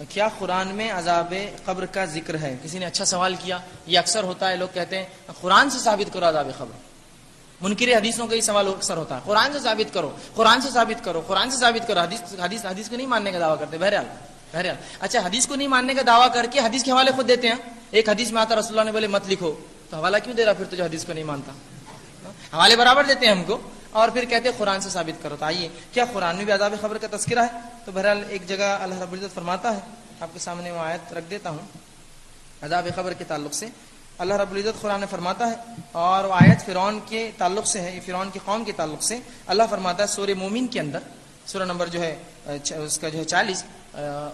کیا قرآن میں عذاب قبر کا ذکر ہے؟ کسی نے اچھا سوال کیا. یہ اکثر ہوتا ہے، لوگ کہتے ہیں قرآن سے ثابت کرو عذاب قبر. منکر حدیثوں کا یہ سوال اکثر ہوتا ہے، قرآن سے ثابت کرو، قرآن سے ثابت کرو، قرآن سے ثابت کرو. حدیث کو نہیں ماننے کا دعویٰ کرتے. بہرحال اچھا، حدیث کو نہیں ماننے کا دعویٰ کر کے حدیث کے حوالے خود دیتے ہیں. ایک حدیث میں آتا رسول اللہ نے بولے مت لکھو، تو حوالہ کیوں دے رہا پھر تو جو حدیث کو نہیں مانتا؟ حوالے برابر دیتے ہیں ہم کو اور پھر کہتے ہیں قرآن سے ثابت کرو. تو آئیے، کیا قرآن میں بھی عذاب قبر کا تذکرہ ہے؟ تو بہرحال ایک جگہ اللہ رب العزت فرماتا ہے، آپ کے سامنے وہ آیت رکھ دیتا ہوں عذاب قبر کے تعلق سے. اللہ رب العزت قرآن میں فرماتا ہے، اور وہ آیت فرعون کے تعلق سے ہے، فرعون کی قوم کے تعلق سے. اللہ فرماتا ہے سورہ مومن کے اندر، سورہ نمبر جو ہے اس کا جو ہے 40،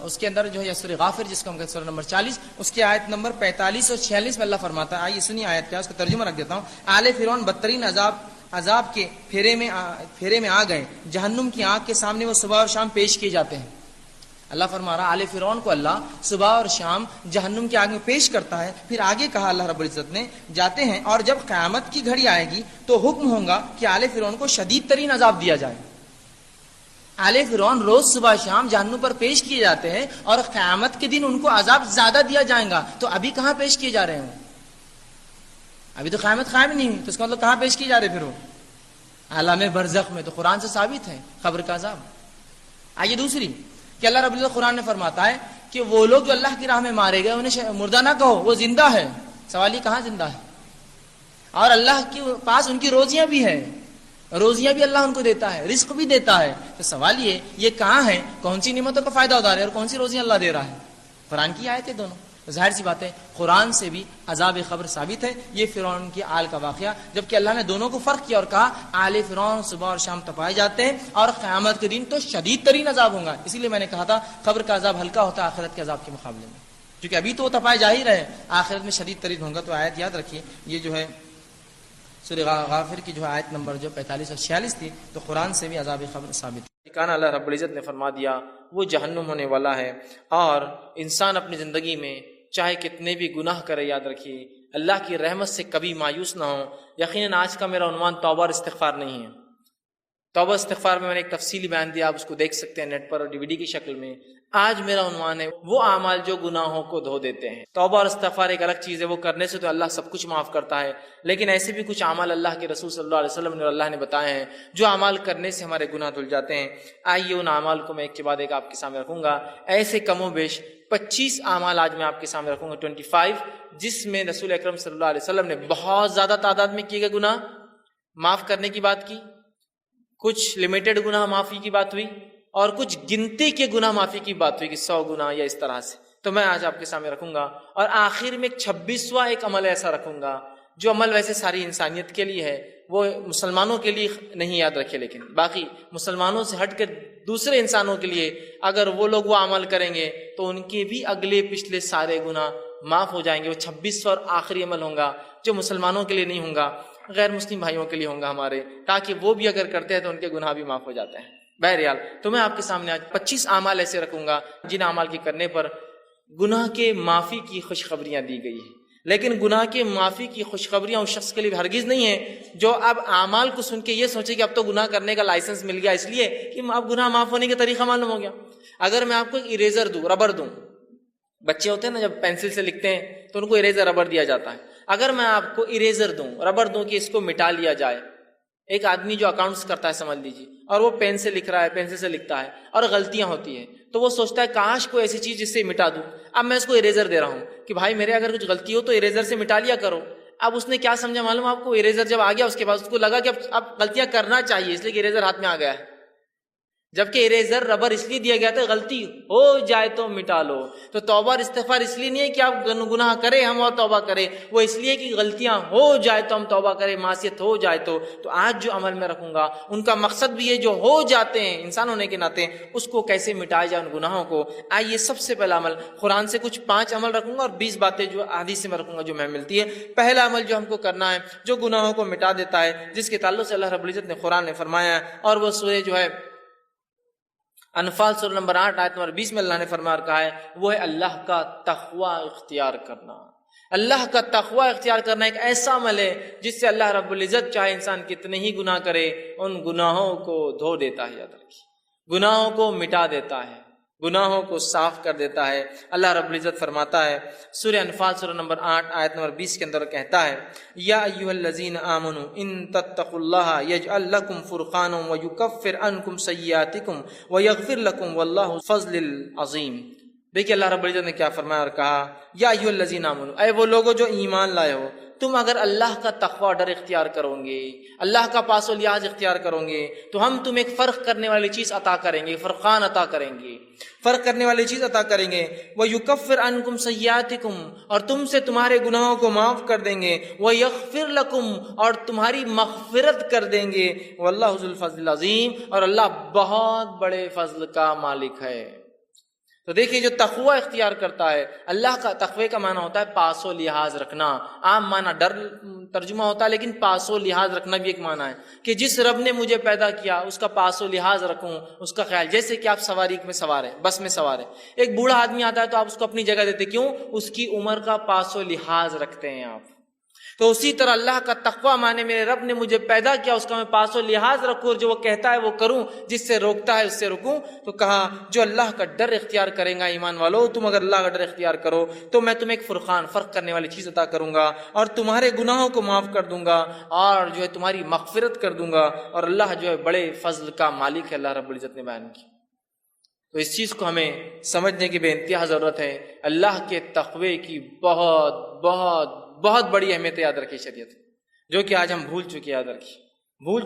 اس کے اندر جو ہے سورہ غافر جس کو ہم کہتے ہیں سورہ نمبر 40، اس کی آیت نمبر 45 اور 46 میں اللہ فرماتا ہے. آئیے سنیے آیت کیا، اس کا ترجمہ رکھ دیتا ہوں. آل فرعون بدترین عذاب کے پھیرے میں آ گئے، جہنم کی آگ کے سامنے وہ صبح اور شام پیش کیے جاتے ہیں. اللہ فرما رہا آل فرعون کو اللہ صبح اور شام جہنم کی آگ میں پیش کرتا ہے. پھر آگے کہا اللہ رب العزت نے، جاتے ہیں اور جب قیامت کی گھڑی آئے گی تو حکم ہوگا کہ آل فرعون کو شدید ترین عذاب دیا جائے. آل فرعون روز صبح شام جہنم پر پیش کیے جاتے ہیں اور قیامت کے دن ان کو عذاب زیادہ دیا جائے گا. تو ابھی کہاں پیش کیے جا رہے ہیں؟ ابھی تو قیامت قائم نہیں ہوئی، تو اس کا مطلب کہاں پیش کیے جا رہے پھر وہ؟ عالم برزخ میں. تو قرآن سے ثابت ہے قبر کا عذاب. آئیے دوسری کہ اللہ رب العزت قرآن میں فرماتا ہے کہ وہ لوگ جو اللہ کی راہ میں مارے گئے انہیں مردہ نہ کہو، وہ زندہ ہے. سوال یہ کہاں زندہ ہے؟ اور اللہ کے پاس ان کی روزیاں بھی ہیں، روزیاں بھی اللہ ان کو دیتا ہے، رزق بھی دیتا ہے. تو سوال یہ کہاں ہے؟ کون سی نعمتوں کا فائدہ اٹھا رہے ہیں اور کون سی روزیاں اللہ دے رہا ہے؟ قرآن کی آیت ہے دونوں. ظاہر سی بات ہے قرآن سے بھی عذاب قبر ثابت ہے. یہ فرعون کی آل کا واقعہ، جبکہ اللہ نے دونوں کو فرق کیا اور کہا آل فرعون صبح اور شام تپائے جاتے ہیں اور قیامت کے دن تو شدید ترین عذاب ہوں گا. اسی لیے میں نے کہا تھا قبر کا عذاب ہلکا ہوتا ہے آخرت کے عذاب کے مقابلے میں، کیونکہ ابھی تو وہ تپائے جا ہی رہے، آخرت میں شدید ترین ہوں گا. تو آیت یاد رکھیے، یہ جو ہے سورہ غافر کی جو آیت نمبر جو 45 اور 46 تھی، تو قرآن سے بھی عذاب قبر ثابت ہے. ٹھکانہ اللہ رب العزت نے فرما دیا وہ جہنم ہونے والا ہے. اور انسان اپنی زندگی میں چاہے کتنے بھی گناہ کرے، یاد رکھیے اللہ کی رحمت سے کبھی مایوس نہ ہو. یقیناً آج کا میرا عنوان توبہ اور استغفار نہیں ہے. توبہ استغفار میں نے ایک تفصیلی بیان دیا، آپ اس کو دیکھ سکتے ہیں نیٹ پر اور DVD کی شکل میں. آج میرا عنوان ہے وہ اعمال جو گناہوں کو دھو دیتے ہیں. توبہ اور استغفار ایک الگ چیز ہے، وہ کرنے سے تو اللہ سب کچھ معاف کرتا ہے، لیکن ایسے بھی کچھ اعمال اللہ کے رسول صلی اللہ علیہ وسلم نے اور اللہ نے بتائے ہیں جو اعمال کرنے سے ہمارے گناہ دھل جاتے ہیں. آئیے ان اعمال کو میں ایک کے بعد ایک آپ کے سامنے رکھوں گا. ایسے کم و بیش 25 اعمال آج میں آپ کے سامنے رکھوں گا، 25، جس میں رسول اکرم صلی اللہ علیہ وسلم نے بہت زیادہ تعداد میں کیے گئے گناہ معاف کرنے کی بات کی، کچھ لمیٹڈ گناہ معافی کی بات ہوئی، اور کچھ گنتی کے گناہ معافی کی بات ہوئی کہ 100 گناہ یا اس طرح سے. تو میں آج آپ کے سامنے رکھوں گا، اور آخر میں 26واں ایک عمل ایسا رکھوں گا جو عمل ویسے ساری انسانیت کے لیے ہے، وہ مسلمانوں کے لیے نہیں، یاد رکھے، لیکن باقی مسلمانوں سے ہٹ کر دوسرے انسانوں کے لیے اگر وہ لوگ وہ عمل کریں گے تو ان کے بھی اگلے پچھلے سارے گناہ معاف ہو جائیں گے. وہ 26واں اور آخری عمل ہوں گا جو مسلمانوں کے لیے نہیں ہوں گا، غیر مسلم بھائیوں کے لیے ہوں گا ہمارے، تاکہ وہ بھی اگر کرتے ہیں تو ان کے گناہ بھی معاف ہو جاتے ہیں. بہرحال تو میں آپ کے سامنے آج 25 اعمال ایسے رکھوں گا جن اعمال کے کرنے پر گناہ کے معافی کی خوشخبریاں دی گئی ہیں. لیکن گناہ کے معافی کی خوشخبریاں اس شخص کے لیے ہرگز نہیں ہیں جو اب اعمال کو سن کے یہ سوچے کہ اب تو گناہ کرنے کا لائسنس مل گیا، اس لیے کہ اب گناہ معاف ہونے کا طریقہ معلوم ہو گیا. اگر میں آپ کو ایک اریزر دوں، ربر دوں، بچے ہوتے ہیں نا جب پینسل سے لکھتے ہیں تو ان کو اریزر ربر دیا جاتا ہے. اگر میں آپ کو اریزر دوں، ربر دوں کہ اس کو مٹا لیا جائے، ایک آدمی جو اکاؤنٹس کرتا ہے سمجھ لیجیے، اور وہ پین سے لکھ رہا ہے، پینسل سے لکھتا ہے اور غلطیاں ہوتی ہیں، تو وہ سوچتا ہے کاش کوئی ایسی چیز جس سے مٹا دوں. اب میں اس کو اریزر دے رہا ہوں کہ بھائی میرے اگر کچھ غلطی ہو تو اریزر سے مٹا لیا کرو. اب اس نے کیا سمجھا معلوم آپ کو؟ اریزر جب آ گیا اس کے بعد اس کو لگا کہ اب غلطیاں کرنا چاہیے، اس لیے کہ اریزر ہاتھ میں آ گیا ہے. جبکہ اریزر ربر اس لیے دیا گیا تھا غلطی ہو جائے تو مٹا لو. تو توبہ اور استغفار اس لیے نہیں ہے کہ آپ گناہ کریں ہم اور توبہ کریں، وہ اس لیے کہ غلطیاں ہو جائے تو ہم توبہ کریں، معصیت ہو جائے تو آج جو عمل میں رکھوں گا ان کا مقصد بھی ہے جو ہو جاتے ہیں انسان ہونے کے ناطے اس کو کیسے مٹایا جائے ان گناہوں کو. آئیے سب سے پہلا عمل قرآن سے کچھ 5 عمل رکھوں گا اور 20 باتیں جو حدیث سے میں رکھوں گا جو میں ملتی ہے. پہلا عمل جو ہم کو کرنا ہے جو گناہوں کو مٹا دیتا ہے، جس کے تعلق سے اللہ رب العزت نے قرآن میں فرمایا ہے، اور وہ سورہ جو ہے انفال سورہ نمبر 8 آیت نمبر 20 میں اللہ نے فرما کہا ہے، وہ ہے اللہ کا تقوی اختیار کرنا. اللہ کا تقوی اختیار کرنا ایک ایسا عمل ہے جس سے اللہ رب العزت چاہے انسان کتنے ہی گناہ کرے ان گناہوں کو دھو دیتا ہے. یاد رکھیے گناہوں کو مٹا دیتا ہے، گناہوں کو صاف کر دیتا ہے۔ اللہ رب العزت فرماتا ہے سورہ انفال سورہ نمبر 8 آیت نمبر 20 کے اندر کہتا ہے یا ایھا الذین آمنوا ان تتقوا اللہ یجعل لکم فرقانا ویکفر عنکم سیئاتکم ویغفر لکم واللہ ذو الفضل العظیم۔ دیکھیے اللہ رب العزت نے کیا فرمایا اور کہا یا ایھا الذین آمنوا، اے وہ لوگوں جو ایمان لائے ہو، تم اگر اللہ کا تقوی ڈر اختیار کرو گے، اللہ کا پاس و لحاظ اختیار کرو گے، تو ہم تمہیں ایک فرق کرنے والی چیز عطا کریں گے، فرقان عطا کریں گے، فرق کرنے والی چیز عطا کریں گے۔ وَيُكَفِّرْ عَنْكُمْ سَيِّئَاتِكُمْ، اور تم سے تمہارے گناہوں کو معاف کر دیں گے، وَيَغْفِرْ لَكُمْ، اور تمہاری مغفرت کر دیں گے، وَاللَّهُ ذُو الْفَضْلِ الْعَظِيمِ، اور اللہ بہت بڑے فضل کا مالک ہے۔ تو دیکھیے جو تقوی اختیار کرتا ہے، اللہ کا تقوی کا معنی ہوتا ہے پاس و لحاظ رکھنا، عام معنی ڈر ترجمہ ہوتا ہے، لیکن پاس و لحاظ رکھنا بھی ایک معنی ہے کہ جس رب نے مجھے پیدا کیا اس کا پاس و لحاظ رکھوں، اس کا خیال۔ جیسے کہ آپ سواری میں سوار ہیں، بس میں سوار ہیں، ایک بوڑھا آدمی آتا ہے تو آپ اس کو اپنی جگہ دیتے، کیوں؟ اس کی عمر کا پاس و لحاظ رکھتے ہیں آپ۔ تو اسی طرح اللہ کا تقوی مانے میرے رب نے مجھے پیدا کیا، اس کا میں پاس و لحاظ رکھوں، اور جو وہ کہتا ہے وہ کروں، جس سے روکتا ہے اس سے رکوں۔ تو کہا جو اللہ کا ڈر اختیار کرے گا، ایمان والو تم اگر اللہ کا ڈر اختیار کرو تو میں تمہیں ایک فرقان، فرق کرنے والی چیز عطا کروں گا، اور تمہارے گناہوں کو معاف کر دوں گا، اور جو ہے تمہاری مغفرت کر دوں گا، اور اللہ جو ہے بڑے فضل کا مالک ہے، اللہ رب العزت نے بیان کی۔ تو اس چیز کو ہمیں سمجھنے کی بے انتہا ضرورت ہے۔ اللہ کے تقوی کی بہت بہت بہت بڑی اہمیت یاد رکھی شریعت، جو کہ آج ہم بھول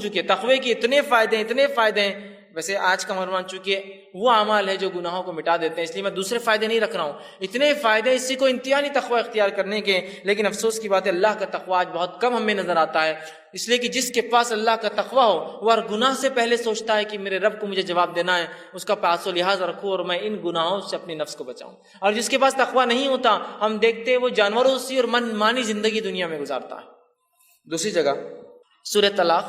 چکے۔ تقوی کے اتنے فائدے ہیں۔ ویسے آج کا مرمان چونکہ وہ اعمال ہے جو گناہوں کو مٹا دیتے ہیں، اس لیے میں دوسرے فائدے نہیں رکھ رہا ہوں، اتنے فائدے اسی کو انتہا نہیں تقوی اختیار کرنے کے، لیکن افسوس کی بات ہے اللہ کا تقوی آج بہت کم ہمیں نظر آتا ہے، اس لیے کہ جس کے پاس اللہ کا تقوی ہو وہ ہر گناہ سے پہلے سوچتا ہے کہ میرے رب کو مجھے جواب دینا ہے، اس کا پاس و لحاظ رکھوں اور میں ان گناہوں سے اپنی نفس کو بچاؤں۔ اور جس کے پاس تقوی نہیں ہوتا، ہم دیکھتے ہیں وہ جانوروں سی اور من مانی زندگی دنیا میں گزارتا ہے۔ دوسری جگہ سورہ طلاق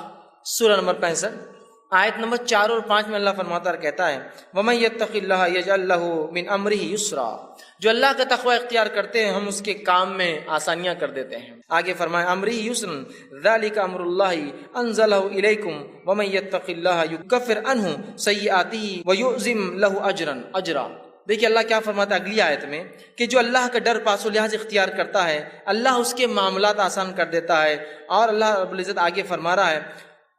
سورہ نمبر 65 آیت نمبر 4 اور 5 میں اللہ فرماتا ہے، کہتا ہے وَمَن يَتَّقِ اللَّهَ يَجْعَل لَّهُ مِنْ أَمْرِهِ يُسْرًا، جو اللہ کا تقوی اختیار کرتے ہیں ہم اس کے کام میں آسانیاں کر دیتے ہیں۔ آگے فرمائے أَمْرِهِ يُسْرًا ذَلِكَ أَمْرُ اللَّهِ أَنزَلَهُ إِلَيْكُمْ وَمَن يَتَّقِ اللَّهَ يُكَفِّرْ عَنْهُ سَيِّئَاتِهِ وَيُعْظِمْ لَهُ أَجْرًا۔ دیکھیے اللہ کیا فرماتا ہے اگلی آیت میں کہ جو اللہ کا ڈر پاس و لحاظ اختیار کرتا ہے اللہ اس کے معاملات آسان کر دیتا ہے۔ اور اللہ رب العزت آگے فرما رہا ہے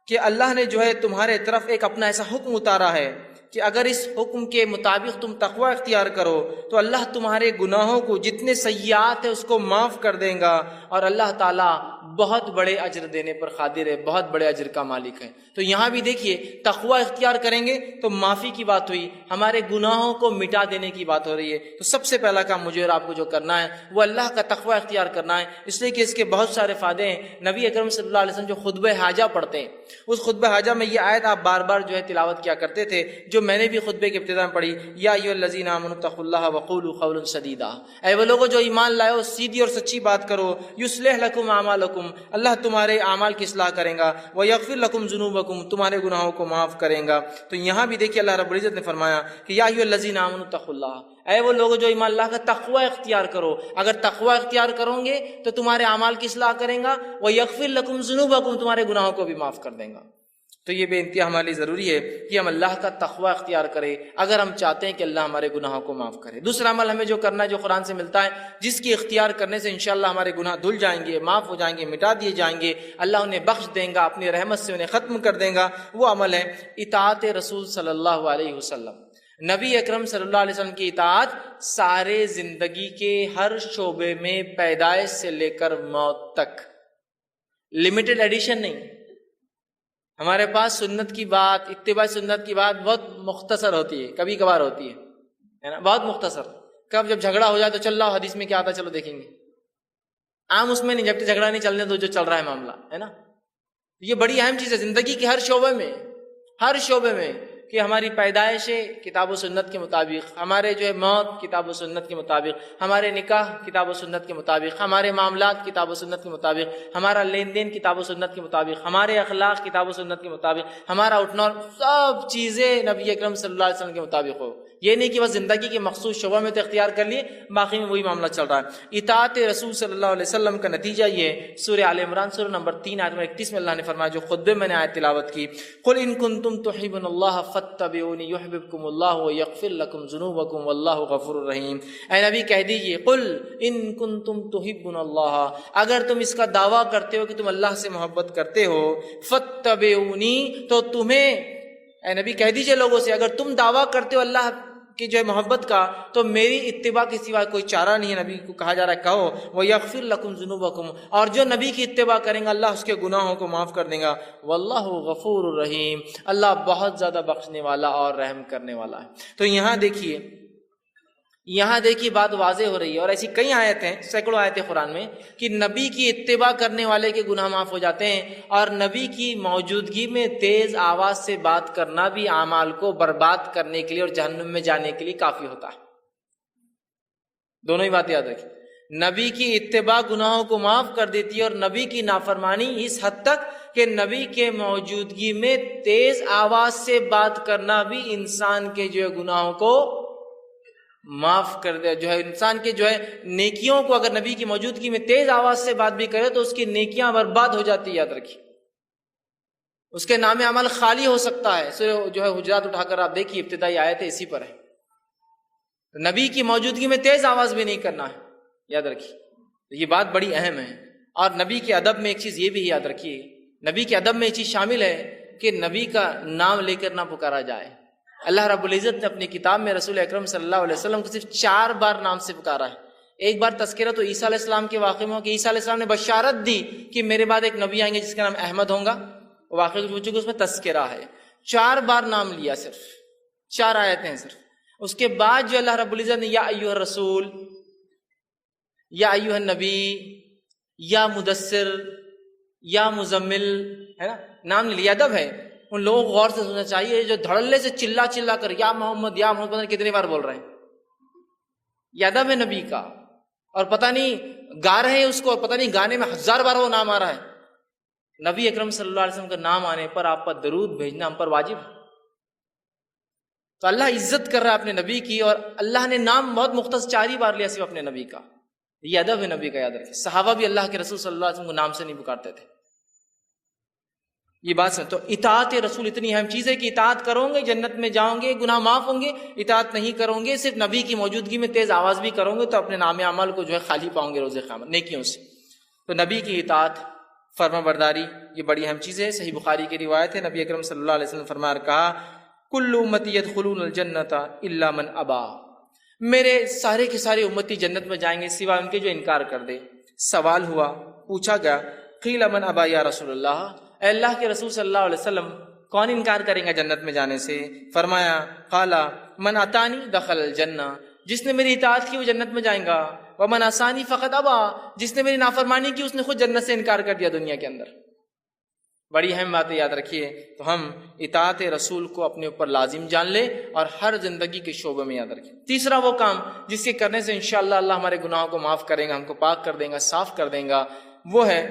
کہ اللہ نے جو ہے تمہارے طرف ایک اپنا ایسا حکم اتارا ہے کہ اگر اس حکم کے مطابق تم تقوی اختیار کرو تو اللہ تمہارے گناہوں کو جتنے سیئات ہیں اس کو معاف کر دے گا، اور اللہ تعالیٰ بہت بڑے اجر دینے پر قادر ہے، بہت بڑے اجر کا مالک ہے۔ تو یہاں بھی دیکھیے تقوی اختیار کریں گے تو معافی کی بات ہوئی، ہمارے گناہوں کو مٹا دینے کی بات ہو رہی ہے۔ تو سب سے پہلا کام مجھے اور آپ کو جو کرنا ہے وہ اللہ کا تقوی اختیار کرنا ہے، اس لیے کہ اس کے بہت سارے فائدے ہیں۔ نبی اکرم صلی اللہ علیہ وسلم جو خطبہ حاجہ پڑھتے ہیں، اس خطبہ حاجہ میں یہ آیت آپ بار بار جو ہے تلاوت کیا کرتے تھے، جو میں نے بھی خطبے کے ابتدا میں پڑھی، یا ایھا الذین آمنوا اتقوا اللہ وقولوا قولا سدیدا، اے وہ لوگوں جو ایمان لائے ہو سیدھی اور سچی بات کرو، یصلح لکم اعمالکم، اللہ تمہارے اعمال کی اصلاح کرے گا، ویغفر لکم ذنوبکم، تمہارے گناہوں کو معاف کرے گا۔ تو یہاں بھی دیکھیے اللہ رب العزت نے فرمایا کہ یا ایھا الذین آمنوا اتقوا اللہ، اے وہ لوگ جو ایمان اللہ کا تقوی اختیار کرو، اگر تقوی اختیار کرو گے تو تمہارے اعمال کی اصلاح کریں گا، ویغفر لکم ذنوبکم، تمہارے گناہوں کو بھی معاف کر دیں گا۔ تو یہ بے انتہا ہمارے لیے ضروری ہے کہ ہم اللہ کا تقوی اختیار کریں اگر ہم چاہتے ہیں کہ اللہ ہمارے گناہوں کو معاف کرے۔ دوسرا عمل ہمیں جو کرنا ہے جو قرآن سے ملتا ہے، جس کی اختیار کرنے سے انشاءاللہ ہمارے گناہ دھل جائیں گے، معاف ہو جائیں گے، مٹا دیے جائیں گے، اللہ انہیں بخش دیں گا، اپنی رحمت سے انہیں ختم کر دیں گا، وہ عمل ہے اطاعت رسول صلی اللہ علیہ وسلم۔ نبی اکرم صلی اللہ علیہ وسلم کی اطاعت سارے زندگی کے ہر شعبے میں، پیدائش سے لے کر موت تک، لمیٹڈ ایڈیشن نہیں۔ ہمارے پاس سنت کی بات، اتباع سنت کی بات بہت مختصر ہوتی ہے، کبھی کبھار ہوتی ہے نا، بہت مختصر۔ کب جب جھگڑا ہو جائے تو چل رہا حدیث میں کیا آتا چلو دیکھیں گے، عام اس میں نہیں، جب تک جھگڑا نہیں چلنے تو جو چل رہا ہے معاملہ ہے نا۔ یہ بڑی اہم چیز ہے زندگی کے ہر شعبے میں کہ ہماری پیدائش کتاب و سنت کے مطابق، ہمارے جو ہے موت کتاب و سنت کے مطابق، ہمارے نکاح کتاب و سنت کے مطابق، ہمارے معاملات کتاب و سنت کے مطابق، ہمارا لین دین کتاب و سنت کے مطابق، ہمارے اخلاق کتاب و سنت کے مطابق، ہمارا اٹھنا، سب چیزیں نبی اکرم صلی اللہ علیہ وسلم کے مطابق ہو۔ یہ نہیں کہ بس زندگی کے مخصوص شعبہ میں تو اختیار کر لیے، باقی میں وہی معاملہ چل رہا ہے۔ اطاعت رسول صلی اللہ علیہ وسلم کا نتیجہ یہ سورہ آل عمران سورہ نمبر 3 آیت نمبر 31 میں اللہ نے فرمایا، جو خطبے میں نے آیت تلاوت کی، قل ان کنتم تحبون اللہ فاتبعونی یحببکم اللہ ویغفر لکم ذنوبکم واللہ غفور رحیم۔ اے نبی کہہ دیجئے، قل ان کنتم تحبون اللہ، اگر تم اس کا دعویٰ کرتے ہو کہ تم اللہ سے محبت کرتے ہو، فاتبعونی، تو تمہیں، اے نبی کہہ دیجئے لوگوں سے، اگر تم دعویٰ کرتے ہو اللہ کی جو ہے محبت کا، تو میری اتباع کے سوا کوئی چارہ نہیں ہے۔ نبی کو کہا جا رہا ہے کہو وَيَغْفِرْ لَكُمْ ذُنُوبَكُمْ، اور جو نبی کی اتباع کریں گا اللہ اس کے گناہوں کو معاف کر دے گا، واللہ غفور الرحیم، اللہ بہت زیادہ بخشنے والا اور رحم کرنے والا ہے۔ تو یہاں دیکھیے بات واضح ہو رہی ہے، اور ایسی کئی آیتیں ہیں، سینکڑوں آیتیں قرآن میں، کہ نبی کی اتباع کرنے والے کے گناہ معاف ہو جاتے ہیں، اور نبی کی موجودگی میں تیز آواز سے بات کرنا بھی اعمال کو برباد کرنے کے لیے اور جہنم میں جانے کے لیے کافی ہوتا ہے۔ دونوں ہی بات یاد رکھیں، نبی کی اتباع گناہوں کو معاف کر دیتی ہے، اور نبی کی نافرمانی اس حد تک کہ نبی کے موجودگی میں تیز آواز سے بات کرنا بھی انسان کے جو ہے گناہوں کو معاف کر دے، جو ہے انسان کے جو ہے نیکیوں کو، اگر نبی کی موجودگی میں تیز آواز سے بات بھی کرے تو اس کی نیکیاں برباد ہو جاتی ہے، یاد رکھیے، اس کے نام عمل خالی ہو سکتا ہے۔ سورہ جو ہے حجرات اٹھا کر آپ دیکھیے، ابتدائی آیت اسی پر ہے، نبی کی موجودگی میں تیز آواز بھی نہیں کرنا ہے، یاد رکھیے، یہ بات بڑی اہم ہے۔ اور نبی کے ادب میں ایک چیز یہ بھی یاد رکھیے، نبی کے ادب میں ایک چیز شامل ہے کہ نبی کا نام لے کر نہ پکارا جائے۔ اللہ رب العزت نے اپنی کتاب میں رسول اکرم صلی اللہ علیہ وسلم کو صرف 4 بار نام سے پکارا ہے۔ ایک بار تذکرہ تو عیسیٰ علیہ السلام کے واقعے میں ہو کہ عیسیٰ علیہ السلام نے بشارت دی کہ میرے بعد ایک نبی آئیں گے جس کا نام احمد ہوگا، واقعے کو اس میں تذکرہ ہے۔ 4 بار نام لیا، صرف 4 آیتیں ہیں صرف۔ اس کے بعد جو اللہ رب العزت نے یا ایھا الرسول، یا ایھا النبی، یا مدثر، یا مزمل، ہے نا، نام لے لیا۔ ادب ہے، ان لوگوں کو غور سے سننا چاہیے جو دھڑلے سے چلا کر یا محمد یا محمد، پتہ نہیں کتنی بار بول رہے ہیں۔ یہ ادب ہے نبی کا، اور پتہ نہیں گا رہے ہیں اس کو، اور پتہ نہیں گانے میں 1000 بار وہ نام آ رہا ہے۔ نبی اکرم صلی اللہ علیہ وسلم کا نام آنے پر آپ پر درود بھیجنا ہم پر واجب ہے۔ تو اللہ عزت کر رہا ہے اپنے نبی کی، اور اللہ نے نام بہت مختصر 4 ہی بار لیا صرف اپنے نبی کا۔ یہ ادب ہے نبی کا، یاد رکھیں۔ صحابہ بھی اللہ کے رسول صلی اللہ علیہ وسلم کو نام سے نہیں پکارتے تھے۔ یہ بات سن، تو اطاعت رسول اتنی اہم چیز ہے کہ اطاعت کرو گے جنت میں جاؤ گے، گناہ معاف ہوں گے۔ اطاعت نہیں کرو گے، صرف نبی کی موجودگی میں تیز آواز بھی کرو گے، تو اپنے نام عمل کو جو ہے خالی پاؤں گے روز قیامت نیکیوں سے۔ تو نبی کی اطاعت، فرما برداری، یہ بڑی اہم چیز ہے۔ صحیح بخاری کی روایت ہے، نبی اکرم صلی اللہ علیہ وسلم فرمایا، کہا کل امتی یدخلون الجنۃ الا من ابا، میرے سارے کے سارے امتی جنت میں جائیں گے سوائے ان کے جو انکار کر دے۔ سوال ہوا، پوچھا گیا، قیل من ابا یا رسول اللہ، اے اللہ کے رسول صلی اللہ علیہ وسلم کون انکار کریں گا جنت میں جانے سے؟ فرمایا، قال من اطانی دخل الجنہ، جس نے میری اطاعت کی وہ جنت میں جائیں گا، ومن عصانی فقد ابا، جس نے میری نافرمانی کی اس نے خود جنت سے انکار کر دیا دنیا کے اندر۔ بڑی اہم باتیں یاد رکھیے، تو ہم اطاعت رسول کو اپنے اوپر لازم جان لیں اور ہر زندگی کے شعبے میں یاد رکھیں۔ تیسرا وہ کام جس کے کرنے سے انشاءاللہ اللہ ہمارے گناہوں کو معاف کرے گا، ہم کو پاک کر دے گا، صاف کر دے گا، وہ ہے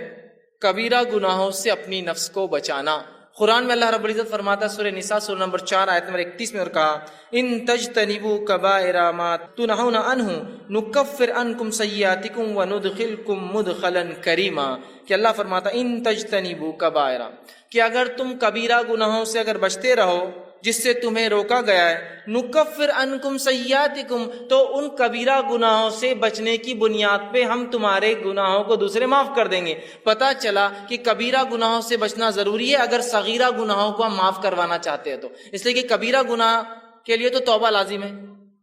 کبیرہ گناہوں سے اپنی نفس کو بچانا۔ قرآن میں اللہ رب العزت فرماتا ہے سورہ نساء سورہ نمبر 4 آیت نمبر 31 میں، اور کہا ان تجتنبوا کبائر ما تنہون عنہ نکفر عنکم سیئاتکم وندخلکم مدخلا کریما، کہ اللہ فرماتا ہے ان تجتنبوا کبائر، کہ اگر تم کبیرہ گناہوں سے اگر بچتے رہو جس سے تمہیں روکا گیا ہے، نکفر عنکم سیئاتکم، تو ان کبیرہ گناہوں سے بچنے کی بنیاد پہ ہم تمہارے گناہوں کو دوسرے معاف کر دیں گے۔ پتہ چلا کہ کبیرہ گناہوں سے بچنا ضروری ہے اگر صغیرہ گناہوں کو ہم معاف کروانا چاہتے ہیں تو، اس لیے کہ کبیرہ گناہ کے لیے تو توبہ لازم ہے،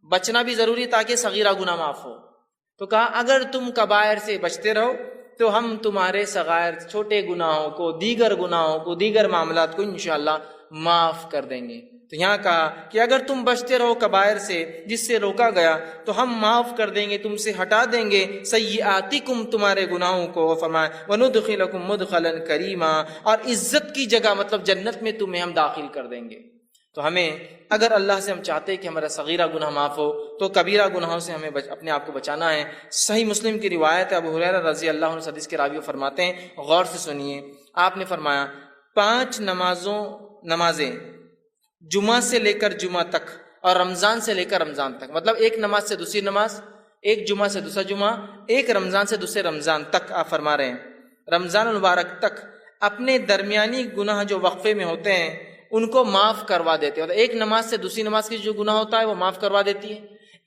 بچنا بھی ضروری ہے تاکہ صغیرہ گناہ معاف ہو۔ تو کہا اگر تم کبائر سے بچتے رہو تو ہم تمہارے صغائر چھوٹے گناہوں کو، دیگر گناہوں کو، دیگر معاملات کو انشاءاللہ معاف کر دیں گے۔ تو یہاں کہا کہ اگر تم بچتے رہو کبائر سے جس سے روکا گیا تو ہم معاف کر دیں گے، تم سے ہٹا دیں گے سیئاتکم، تمہارے گناہوں کو، فرمایا وندخلکم مدخلا کریما، اور عزت کی جگہ مطلب جنت میں تمہیں ہم داخل کر دیں گے۔ تو ہمیں اگر اللہ سے ہم چاہتے ہیں کہ ہمارا صغیرہ گناہ معاف ہو تو کبیرہ گناہوں سے ہمیں اپنے آپ کو بچانا ہے۔ صحیح مسلم کی روایت ہے، ابو ہریرہ رضی اللہ عنہ حدیث کے راوی فرماتے ہیں، غور سے سنیے، آپ نے فرمایا 5 نمازیں جمعہ سے لے کر جمعہ تک اور رمضان سے لے کر رمضان تک، مطلب ایک نماز سے دوسری نماز، ایک جمعہ سے دوسرا جمعہ، ایک رمضان سے دوسرے رمضان تک آپ فرما رہے ہیں رمضان المبارک تک اپنے درمیانی گناہ جو وقفے میں ہوتے ہیں ان کو معاف کروا دیتے ہیں. مطلب ایک نماز سے دوسری نماز کی جو گناہ ہوتا ہے وہ معاف کروا دیتی ہے.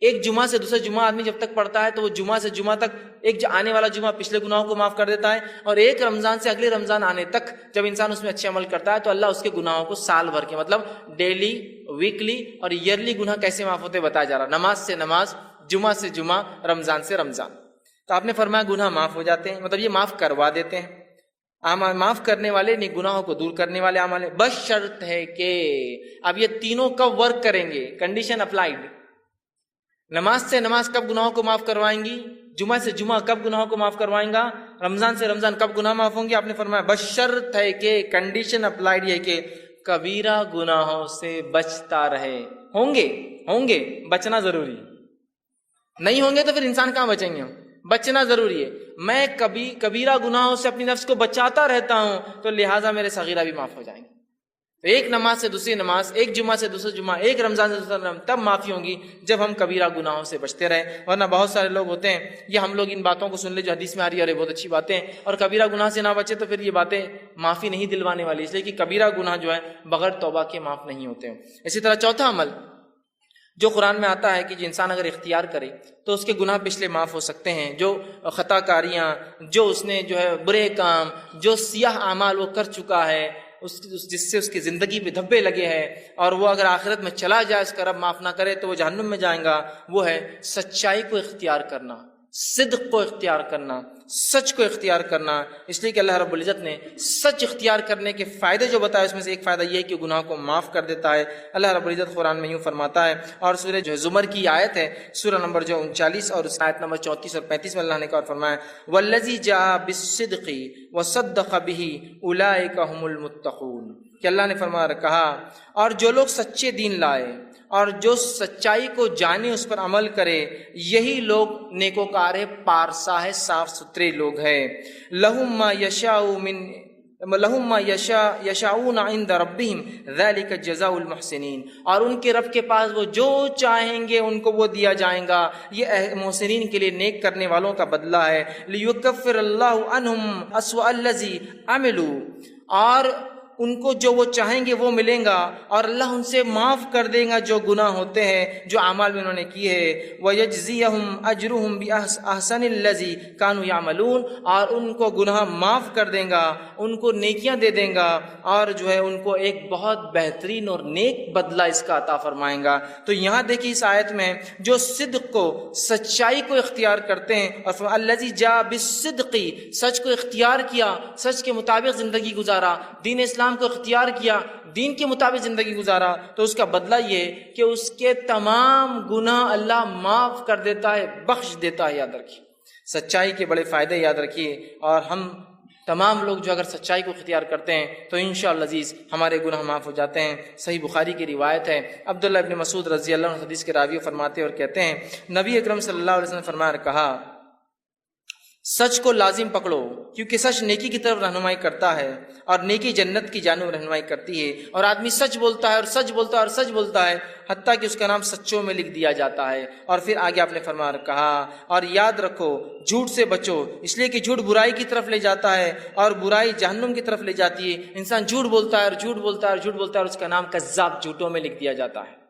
ایک جمعہ سے دوسرے جمعہ آدمی جب تک پڑھتا ہے تو وہ جمعہ سے جمعہ تک ایک آنے والا جمعہ پچھلے گناہوں کو معاف کر دیتا ہے، اور ایک رمضان سے اگلے رمضان آنے تک جب انسان اس میں اچھے عمل کرتا ہے تو اللہ اس کے گناہوں کو سال بھر کے، مطلب ڈیلی، ویکلی اور ایئرلی گناہ کیسے معاف ہوتے بتایا جا رہا، نماز سے نماز، جمعہ سے جمعہ، رمضان سے رمضان. تو آپ نے فرمایا گناہ معاف ہو جاتے ہیں، مطلب یہ معاف کروا دیتے ہیں. معاف کرنے والے نہیں، گناہوں کو دور کرنے والے اعمال ہیں. بس شرط ہے کہ اب یہ تینوں کب ورک کریں گے، کنڈیشن اپلائیڈ. نماز سے نماز کب گناہوں کو معاف کروائیں گی، جمعہ سے جمعہ کب گناہوں کو معاف کروائیں گا، رمضان سے رمضان کب گناہ معاف ہوں گے. آپ نے فرمایا بس شرط ہے کہ، کنڈیشن اپلائیڈ ہے کہ کبیرہ گناہوں سے بچتا رہے. ہوں گے بچنا ضروری، نہیں ہوں گے تو پھر انسان کہاں بچیں گے. بچنا ضروری ہے. میں کبیرہ گناہوں سے اپنی نفس کو بچاتا رہتا ہوں تو لہٰذا میرے صغیرہ بھی معاف ہو جائیں گے. تو ایک نماز سے دوسری نماز، ایک جمعہ سے دوسرا جمعہ، ایک رمضان سے دوسرا رمضان، تب معافی ہوں گی جب ہم کبیرہ گناہوں سے بچتے رہیں. ورنہ بہت سارے لوگ ہوتے ہیں، یہ ہم لوگ ان باتوں کو سن لے جو حدیث میں آ رہی ہے، ارے بہت اچھی باتیں، اور کبیرہ گناہ سے نہ بچے تو پھر یہ باتیں معافی نہیں دلوانے والی، اس لیے کہ کبیرہ گناہ جو ہے بغیر توبہ کے معاف نہیں ہوتے ہیں. اسی طرح چوتھا عمل جو قرآن میں آتا ہے کہ جو انسان اگر اختیار کرے تو اس کے گناہ پچھلے معاف ہو سکتے ہیں. جو خطا کاریاں، جو اس نے جو ہے برے کام، جو سیاہ اعمال وہ کر چکا ہے، جس سے اس کی زندگی پہ دھبے لگے ہیں، اور وہ اگر آخرت میں چلا جائے اس کا رب معاف نہ کرے تو وہ جہنم میں جائیں گا، وہ ہے سچائی کو اختیار کرنا، صدق کو اختیار کرنا، سچ کو اختیار کرنا. اس لیے کہ اللہ رب العزت نے سچ اختیار کرنے کے فائدے جو بتائے اس میں سے ایک فائدہ یہ ہے کہ گناہ کو معاف کر دیتا ہے. اللہ رب العزت قرآن میں یوں فرماتا ہے، اور سورہ جو زمر کی آیت ہے، سورہ نمبر جو 39 اور آیت نمبر 34 اور 35 میں اللہ نے کہا اور فرمایا والذی جاء بالصدق وصدق به اولئک هم المتقون، کہ اللہ نے فرمایا کہا اور جو لوگ سچے دین لائے اور جو سچائی کو جانے اس پر عمل کرے یہی لوگ نیکوکار ہے، پارسا ہے، صاف ستھرے لوگ ہیں. لہم ما یشاؤون عند ربہم ذلک جزاء المحسنین، اور ان کے رب کے پاس وہ جو چاہیں گے ان کو وہ دیا جائیں گا، یہ محسنین کے لیے، نیک کرنے والوں کا بدلہ ہے. لیکفر اللہ عنہم اسوأ الذی عملوا، اور ان کو جو وہ چاہیں گے وہ ملیں گا، اور اللہ ان سے معاف کر دے گا جو گناہ ہوتے ہیں، جو اعمال میں انہوں نے کیے ہیں. وَيَجْزِيَهُمْ أَجْرُهُمْ بِأَحْسَنِ الَّذِي كَانُوا يَعْمَلُونَ، اور ان کو گناہ معاف کر دیں گا، ان کو نیکیاں دے دیں گا، اور جو ہے ان کو ایک بہت بہترین اور نیک بدلہ اس کا عطا فرمائیں گا. تو یہاں دیکھیے اس آیت میں جو صدق کو، سچائی کو اختیار کرتے ہیں، اور الَّذِي جَاءَ بِالصِّدْقِ، سچ کو اختیار کیا، سچ کے مطابق زندگی گزارا، دین اسلام کو اختیار کیا، دین کے مطابق زندگی گزارا، تو اس کا بدلہ یہ کہ اس کے تمام گناہ اللہ معاف کر دیتا ہے، بخش دیتا ہے. یاد رکھیے سچائی کے بڑے فائدے یاد رکھیے، اور ہم تمام لوگ جو اگر سچائی کو اختیار کرتے ہیں تو انشاءاللہ عزیز ہمارے گناہ معاف ہو جاتے ہیں. صحیح بخاری کی روایت ہے، عبداللہ ابن مسعود رضی اللہ عنہ حدیث کے راوی فرماتے اور کہتے ہیں نبی اکرم صلی اللہ علیہ وسلم نے فرمایا کہا سچ کو لازم پکڑو، کیونکہ سچ نیکی کی طرف رہنمائی کرتا ہے، اور نیکی جنت کی جانب رہنمائی کرتی ہے. اور آدمی سچ بولتا ہے اور سچ بولتا ہے اور سچ بولتا ہے حتیٰ کہ اس کا نام سچوں میں لکھ دیا جاتا ہے. اور پھر آگے آپ نے فرمایا کہا اور یاد رکھو جھوٹ سے بچو، اس لیے کہ جھوٹ برائی کی طرف لے جاتا ہے اور برائی جہنم کی طرف لے جاتی ہے. انسان جھوٹ بولتا ہے اور جھوٹ بولتا ہے اور جھوٹ بولتا ہے اور اس کا نام کذاب، جھوٹوں میں لکھ دیا جاتا ہے.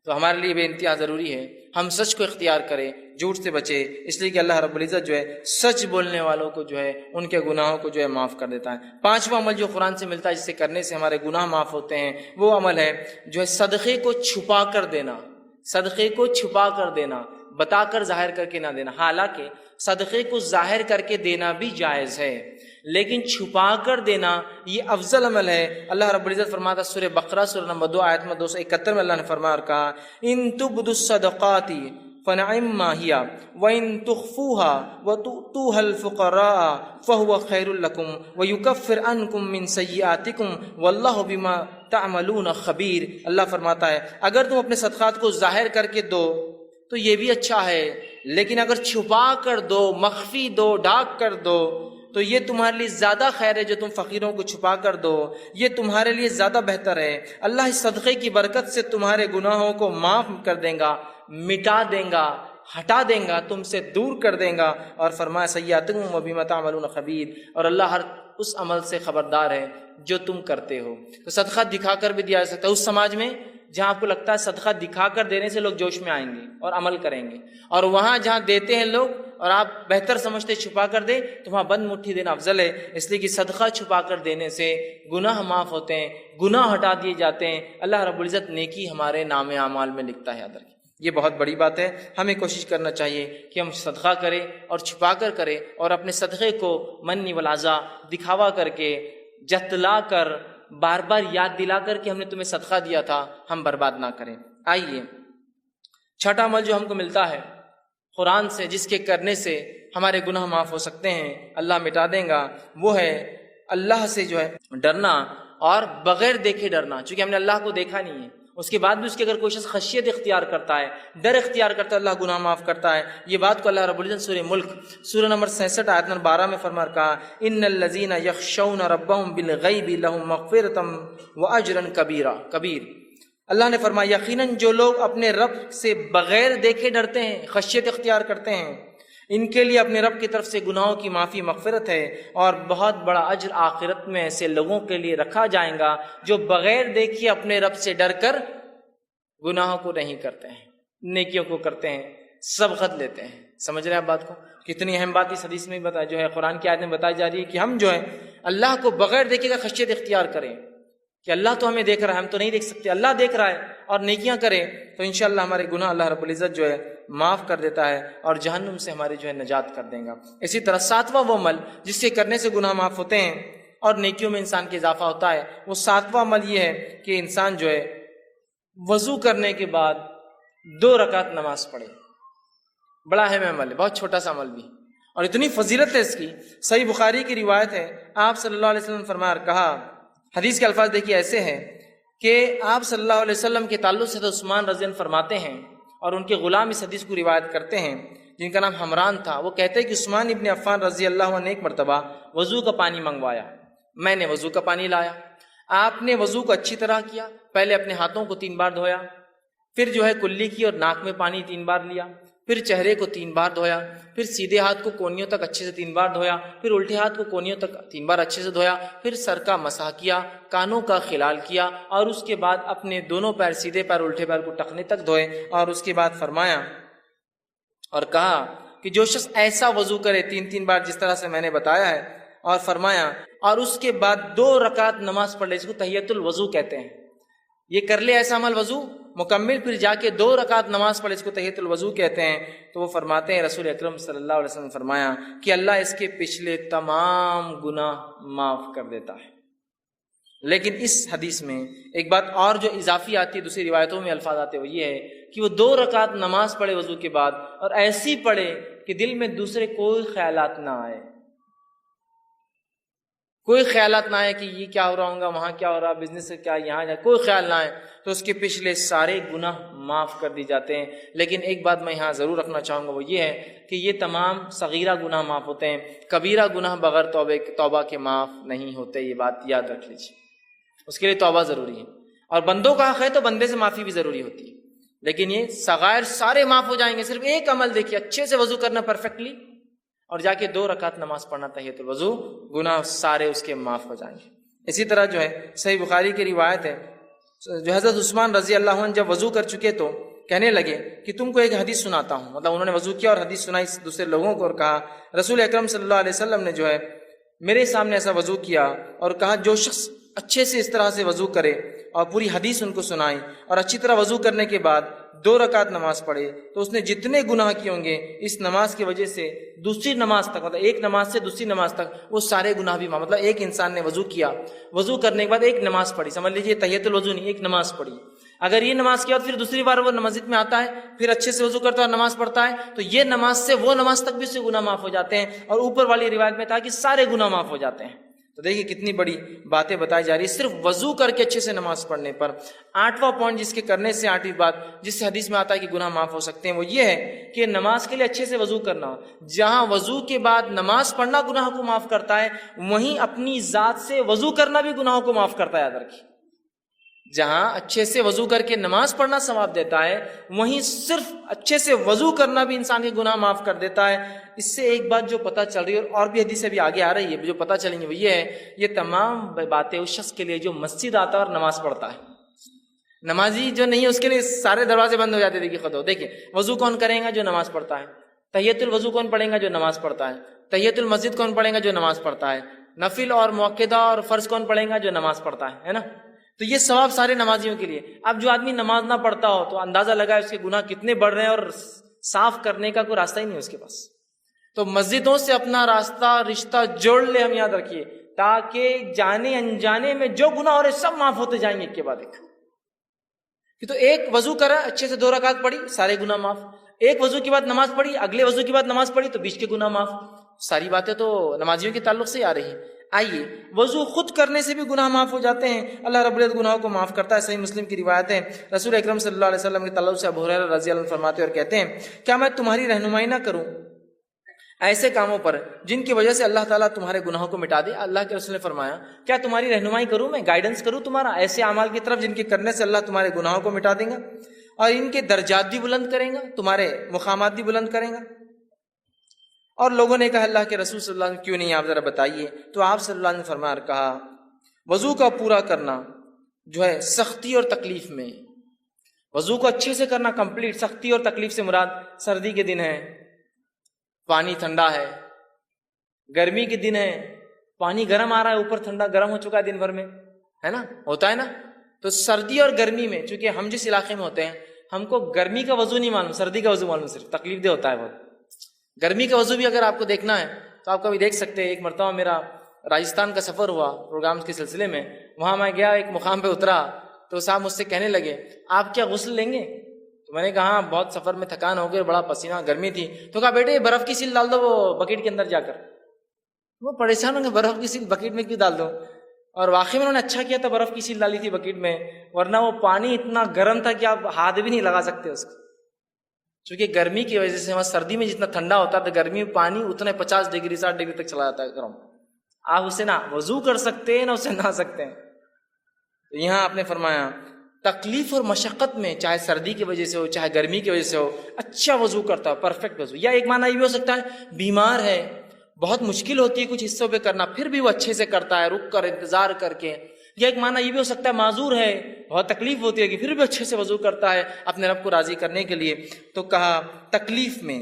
تو ہمارے لیے بے انتہا ضروری ہے ہم سچ کو اختیار کریں، جھوٹ سے بچے، اس لیے کہ اللہ رب العزت جو ہے سچ بولنے والوں کو جو ہے ان کے گناہوں کو جو ہے معاف کر دیتا ہے. پانچواں عمل جو قرآن سے ملتا ہے جس سے کرنے سے ہمارے گناہ معاف ہوتے ہیں، وہ عمل ہے جو ہے صدقے کو چھپا کر دینا. صدقے کو چھپا کر دینا، بتا کر ظاہر کر کے نہ دینا. حالانکہ صدقے کو ظاہر کر کے دینا بھی جائز ہے، لیکن چھپا کر دینا یہ افضل عمل ہے. اللہ رب العزت فرماتا سورہ بقرہ سورہ نمبر 2 آیت میں 271 میں اللہ نے فرمایا اور کہا ان تبدوا الصدقات فنعما هي وان تخفوها وتؤتوها الفقراء فهو خير لكم ويكفر عنكم من سيئاتكم والله بما تعملون خبير. اللہ فرماتا ہے اگر تم اپنے صدقات کو ظاہر کر کے دو تو یہ بھی اچھا ہے، لیکن اگر چھپا کر دو، مخفی دو، ڈھانپ کر دو تو یہ تمہارے لیے زیادہ خیر ہے جو تم فقیروں کو چھپا کر دو، یہ تمہارے لیے زیادہ بہتر ہے۔ اللہ اس صدقے کی برکت سے تمہارے گناہوں کو معاف کر دے گا، مٹا دے گا، ہٹا دے گا، تم سے دور کر دے گا، اور فرمایا سیئاتکم وبما تعملون خبیر، اور اللہ ہر اس عمل سے خبردار ہے جو تم کرتے ہو۔ تو صدقہ دکھا کر بھی دیا جا سکتا ہے اس سماج میں جہاں آپ کو لگتا ہے صدقہ دکھا کر دینے سے لوگ جوش میں آئیں گے اور عمل کریں گے، اور وہاں جہاں دیتے ہیں لوگ اور آپ بہتر سمجھتے چھپا کر دیں تو وہاں بند مٹھی دینا افضل ہے، اس لیے کہ صدقہ چھپا کر دینے سے گناہ معاف ہوتے ہیں، گناہ ہٹا دیے جاتے ہیں، اللہ رب العزت نیکی ہمارے نام اعمال میں لکھتا ہے۔ یاد رکھیں یہ بہت بڑی بات ہے، ہمیں کوشش کرنا چاہیے کہ ہم صدقہ کریں اور چھپا کر کریں، اور اپنے صدقے کو منی والعزا دکھاوا کر کے، جتلا کر، بار بار یاد دلا کر کہ ہم نے تمہیں صدقہ دیا تھا، ہم برباد نہ کریں۔ آئیے چھٹا عمل جو ہم کو ملتا ہے قرآن سے، جس کے کرنے سے ہمارے گناہ معاف ہو سکتے ہیں، اللہ مٹا دے گا، وہ ہے اللہ سے جو ہے ڈرنا، اور بغیر دیکھے ڈرنا۔ چونکہ ہم نے اللہ کو دیکھا نہیں ہے، اس کے بعد بھی اس کی اگر کوئی شخص خشیت اختیار کرتا ہے، ڈر اختیار کرتا ہے، اللہ گناہ معاف کرتا ہے۔ یہ بات کو اللہ رب العزت سورہ ملک سورہ نمبر 66 آیت نمبر 12 میں فرما کہا، ان الذین یخشون ربهم بالغیب لهم مغفرۃ واجرا کبیر۔ اللہ نے فرمایا یقیناً جو لوگ اپنے رب سے بغیر دیکھے ڈرتے ہیں، خشیت اختیار کرتے ہیں، ان کے لیے اپنے رب کی طرف سے گناہوں کی معافی مغفرت ہے، اور بہت بڑا اجر آخرت میں ایسے لوگوں کے لیے رکھا جائے گا جو بغیر دیکھے اپنے رب سے ڈر کر گناہوں کو نہیں کرتے ہیں، نیکیوں کو کرتے ہیں، سبقت لیتے ہیں۔ سمجھ رہے ہیں آپ بات کو؟ کتنی اہم بات اس حدیث میں بتایا، جو ہے قرآن کی آیت میں بتائی جا رہی ہے کہ ہم جو ہے اللہ کو بغیر دیکھے کا خشیت اختیار کریں، کہ اللہ تو ہمیں دیکھ رہا ہے، ہم تو نہیں دیکھ سکتے، اللہ دیکھ رہا ہے، اور نیکیاں کریں تو انشاءاللہ ہمارے گناہ اللہ رب العزت جو ہے معاف کر دیتا ہے، اور جہنم سے ہماری جو ہے نجات کر دیں گا۔ اسی طرح ساتواں وہ عمل جس کے کرنے سے گناہ معاف ہوتے ہیں اور نیکیوں میں انسان کے اضافہ ہوتا ہے، وہ ساتواں عمل یہ ہے کہ انسان جو ہے وضو کرنے کے بعد 2 رکعت نماز پڑھے۔ بڑا اہم عمل ہے، بہت چھوٹا سا عمل بھی، اور اتنی فضیلت ہے اس کی۔ صحیح بخاری کی روایت ہے، آپ صلی اللہ علیہ وسلم نے فرمایا، کہا، حدیث کے الفاظ دیکھیے ایسے ہیں کہ آپ صلی اللہ علیہ وسلم کے تعلق سے عثمان رضی اللہ عنہ فرماتے ہیں، اور ان کے غلام اس حدیث کو روایت کرتے ہیں جن کا نام حمران تھا، وہ کہتے ہیں کہ عثمان ابن عفان رضی اللہ عنہ نے ایک مرتبہ وضو کا پانی منگوایا، میں نے وضو کا پانی لایا، آپ نے وضو کو اچھی طرح کیا، پہلے اپنے ہاتھوں کو 3 بار دھویا، پھر جو ہے کلی کی اور ناک میں پانی 3 بار لیا، پھر چہرے کو 3 بار دھویا، پھر سیدھے ہاتھ کو کونیوں تک اچھے سے 3 بار دھویا، پھر الٹے ہاتھ کو کونیوں تک 3 بار اچھے سے دھویا، پھر سر کا مسح کیا، کانوں کا خلال کیا، اور اس کے بعد اپنے دونوں پیر، سیدھے پیر الٹے پیر کو ٹخنے تک دھوئے، اور اس کے بعد فرمایا اور کہا کہ جو شخص ایسا وضو کرے 3 بار جس طرح سے میں نے بتایا ہے، اور فرمایا اور اس کے بعد 2 رکعت نماز پڑھ لے، اس کو تحیۃ الوضو کہتے ہیں، یہ کر لے ایسا عمل وضو مکمل، پھر جا کے 2 رکعت نماز پڑھے، اس کو تحیۃ الوضو کہتے ہیں۔ تو وہ فرماتے ہیں، رسول اکرم صلی اللہ علیہ وسلم نے فرمایا کہ اللہ اس کے پچھلے تمام گناہ معاف کر دیتا ہے۔ لیکن اس حدیث میں ایک بات اور جو اضافی آتی ہے، دوسری روایتوں میں الفاظ آتے ہیں، وہ یہ ہے کہ وہ 2 رکعت نماز پڑھے وضو کے بعد، اور ایسی پڑھے کہ دل میں دوسرے کوئی خیالات نہ آئے، کوئی خیالات نہ آئے کہ یہ کیا ہو رہا ہوگا، وہاں کیا ہو رہا، بزنس سے کیا، یہاں جائے، کوئی خیال نہ آئے، تو اس کے پچھلے سارے گناہ معاف کر دی جاتے ہیں۔ لیکن ایک بات میں یہاں ضرور رکھنا چاہوں گا، وہ یہ ہے کہ یہ تمام صغیرہ گناہ معاف ہوتے ہیں، کبیرہ گناہ بغیر توبہ کے معاف نہیں ہوتے، یہ بات یاد رکھ لیجیے، اس کے لیے توبہ ضروری ہے، اور بندوں کا حق ہے تو بندے سے معافی بھی ضروری ہوتی ہے، لیکن یہ صغائر سارے معاف ہو جائیں گے۔ صرف ایک عمل دیکھیے، اچھے سے وضو کرنا پرفیکٹلی، اور جا کے 2 رکعت نماز پڑھنا تحیۃ الوضو، گناہ سارے اس کے معاف ہو جائیں گے۔ اسی طرح جو ہے صحیح بخاری کی روایت ہے، جو حضرت عثمان رضی اللہ عنہ جب وضو کر چکے تو کہنے لگے کہ تم کو ایک حدیث سناتا ہوں، مطلب انہوں نے وضو کیا اور حدیث سنائی دوسرے لوگوں کو، اور کہا رسول اکرم صلی اللہ علیہ وسلم نے جو ہے میرے سامنے ایسا وضو کیا، اور کہا جو شخص اچھے سے اس طرح سے وضو کرے، اور پوری حدیث ان کو سنائی، اور اچھی طرح وضو کرنے کے بعد 2 رکعت نماز پڑھے، تو اس نے جتنے گناہ کیے ہوں گے اس نماز کی وجہ سے دوسری نماز تک، مطلب ایک نماز سے دوسری نماز تک وہ سارے گناہ بھی معاف۔ مطلب ایک انسان نے وضو کیا، وضو کرنے کے بعد ایک نماز پڑھی، سمجھ لیجیے تحیۃ الوضو نہیں، ایک نماز پڑھی، اگر یہ نماز کے بعد پھر دوسری بار وہ مسجد میں آتا ہے، پھر اچھے سے وضو کرتا ہے اور نماز پڑھتا ہے، تو یہ نماز سے وہ نماز تک بھی اس سے گناہ معاف ہو جاتے ہیں، اور اوپر والی روایت میں تھا کہ سارے گناہ معاف ہو جاتے ہیں۔ تو دیکھیے کتنی بڑی باتیں بتائی جا رہی ہے صرف وضو کر کے اچھے سے نماز پڑھنے پر۔ 8واں پوائنٹ جس کے کرنے سے 8ویں بات جس سے حدیث میں آتا ہے کہ گناہ معاف ہو سکتے ہیں وہ یہ ہے کہ نماز کے لیے اچھے سے وضو کرنا۔ جہاں وضو کے بعد نماز پڑھنا گناہ کو معاف کرتا ہے، وہیں اپنی ذات سے وضو کرنا بھی گناہوں کو معاف کرتا ہے، یاد رکھیے۔ جہاں اچھے سے وضو کر کے نماز پڑھنا ثواب دیتا ہے، وہیں صرف اچھے سے وضو کرنا بھی انسان کے گناہ معاف کر دیتا ہے۔ اس سے ایک بات جو پتہ چل رہی ہے اور بھی حدیث بھی آگے آ رہی ہے جو پتہ چلیں گے وہ یہ ہے، یہ تمام باتیں اس شخص کے لیے جو مسجد آتا ہے اور نماز پڑھتا ہے۔ نمازی جو نہیں ہے اس کے لیے سارے دروازے بند ہو جاتے ہیں۔ دیکھیں وضو کون کرے گا؟ جو نماز پڑھتا ہے۔ تحیۃ الوضو کون پڑھے گا؟ جو نماز پڑھتا ہے۔ تحیۃ المسجد کون پڑھے گا؟ جو نماز پڑھتا ہے۔ نفل اور موقدہ اور فرض کون پڑھے گا؟ جو نماز پڑھتا ہے نا؟ تو یہ ثواب سارے نمازیوں کے لیے۔ اب جو آدمی نماز نہ پڑھتا ہو تو اندازہ لگائے اس کے گناہ کتنے بڑھ رہے ہیں اور صاف کرنے کا کوئی راستہ ہی نہیں اس کے پاس۔ تو مسجدوں سے اپنا رشتہ جوڑ لے، ہم یاد رکھیے، تاکہ جانے انجانے میں جو گناہ ہو رہے سب معاف ہوتے جائیں گے ایک کے بعد ایک۔ کہ تو ایک وضو کرا، اچھے سے 2 رکعت پڑھی، سارے گناہ معاف۔ ایک وضو کے بعد نماز پڑھی، اگلے وضو کے بعد نماز پڑھی تو بیچ کے گناہ معاف۔ ساری باتیں تو نمازیوں کے تعلق سے آ رہی ہیں۔ آئیے وضو خود کرنے سے بھی گناہ معاف ہو جاتے ہیں، اللہ رب العزت گناہوں کو معاف کرتا ہے۔ صحیح مسلم کی روایت ہے، رسول اکرم صلی اللہ علیہ وسلم کے تعلق سے ابو ہریرہ رضی اللہ عنہ فرماتے اور کہتے ہیں، کیا میں تمہاری رہنمائی نہ کروں ایسے کاموں پر جن کی وجہ سے اللہ تعالیٰ تمہارے گناہوں کو مٹا دے؟ اللہ کے رسول نے فرمایا، کیا تمہاری رہنمائی کروں، میں گائیڈنس کروں تمہارا ایسے اعمال کی طرف جن کے کرنے سے اللہ تمہارے گناہوں کو مٹا دے گا اور ان کے درجات بھی بلند کرے گا، تمہارے مقامات بھی بلند کرے گا؟ اور لوگوں نے کہا، اللہ کے رسول صلی اللہ علیہ وسلم کیوں نہیں، آپ ذرا بتائیے۔ تو آپ صلی اللہ علیہ وسلم نے فرمایا اور کہا، وضو کا پورا کرنا جو ہے سختی اور تکلیف میں، وضو کو اچھے سے کرنا کمپلیٹ۔ سختی اور تکلیف سے مراد سردی کے دن ہے، پانی ٹھنڈا ہے، گرمی کے دن ہے، پانی گرم آ رہا ہے، اوپر ٹھنڈا گرم ہو چکا ہے دن بھر میں، ہے نا، ہوتا ہے نا۔ تو سردی اور گرمی میں، چونکہ ہم جس علاقے میں ہوتے ہیں ہم کو گرمی کا وضو نہیں معلوم، سردی کا وضو معلوم، صرف تکلیف دہ ہوتا ہے بہت۔ گرمی کا وضو بھی اگر آپ کو دیکھنا ہے تو آپ کبھی دیکھ سکتے ہیں۔ ایک مرتبہ میرا راجستھان کا سفر ہوا پروگرامز کے سلسلے میں، وہاں میں گیا، ایک مقام پہ اترا تو صاحب مجھ سے کہنے لگے، آپ کیا غسل لیں گے؟ تو میں نے کہا ہاں، بہت سفر میں تھکان ہو گئی، بڑا پسینہ، گرمی تھی۔ تو کہا بیٹے برف کی سیل ڈال دو وہ بکیٹ کے اندر جا کر۔ وہ پریشان ہوں گے، برف کی سیل بکیٹ میں کیوں ڈال دو؟ اور واقعی میں انہوں نے اچھا کیا تھا، برف کی سیل ڈالی تھی بکیٹ میں، ورنہ وہ پانی اتنا گرم تھا کہ آپ ہاتھ بھی نہیں لگا سکتے اس کو۔ چونکہ گرمی کی وجہ سے وہاں سردی میں جتنا ٹھنڈا ہوتا ہے تو گرمی میں پانی اتنے 50 ڈگری 60 ڈگری تک چلا جاتا ہے گرم، آپ اسے نہ وضو کر سکتے ہیں نہ اسے نہا سکتے ہیں۔ تو یہاں آپ نے فرمایا تکلیف اور مشقت میں، چاہے سردی کی وجہ سے ہو چاہے گرمی کی وجہ سے ہو، اچھا وضو کرتا ہے، پرفیکٹ وضو۔ یا ایک معنی یہ بھی ہو سکتا ہے بیمار ہے، بہت مشکل ہوتی ہے کچھ حصوں پہ کرنا، پھر بھی وہ اچھے سے کرتا ہے، رک کر انتظار کر کے۔ یا ایک معنی یہ بھی ہو سکتا ہے معذور ہے، بہت تکلیف ہوتی ہے کہ پھر بھی اچھے سے وضو کرتا ہے اپنے رب کو راضی کرنے کے لیے۔ تو کہا تکلیف میں،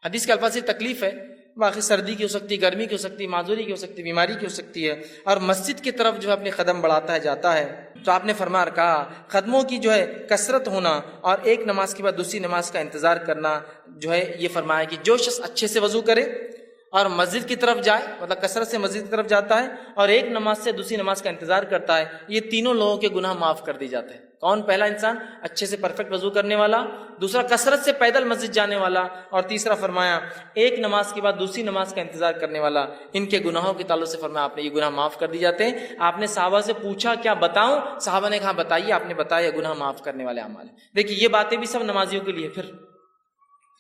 حدیث کے الفاظ سے تکلیف ہے، باقی سردی کی ہو سکتی، گرمی کی ہو سکتی، معذوری کی ہو سکتی، بیماری کی ہو سکتی ہے، اور مسجد کی طرف جو ہے اپنے قدم بڑھاتا ہے، جاتا ہے۔ تو آپ نے فرمایا کہا قدموں کی جو ہے کثرت ہونا اور ایک نماز کے بعد دوسری نماز کا انتظار کرنا، جو ہے یہ فرمایا کہ جو شخص اچھے سے وضو کرے اور مسجد کی طرف جائے، مطلب کثرت سے مسجد کی طرف جاتا ہے اور ایک نماز سے دوسری نماز کا انتظار کرتا ہے، یہ تینوں لوگوں کے گناہ معاف کر دی جاتے ہیں۔ کون؟ پہلا انسان اچھے سے پرفیکٹ وضو کرنے والا، دوسرا کثرت سے پیدل مسجد جانے والا، اور تیسرا فرمایا ایک نماز کے بعد دوسری نماز کا انتظار کرنے والا۔ ان کے گناہوں کے تعلق سے فرمایا آپ نے یہ گناہ معاف کر دی جاتے ہیں۔ آپ نے صحابہ سے پوچھا کیا بتاؤں؟ صحابہ نے کہا بتائیے، آپ نے بتایا گناہ معاف کرنے والے اعمال ہیں۔ دیکھیے یہ باتیں بھی سب نمازیوں کے لیے، پھر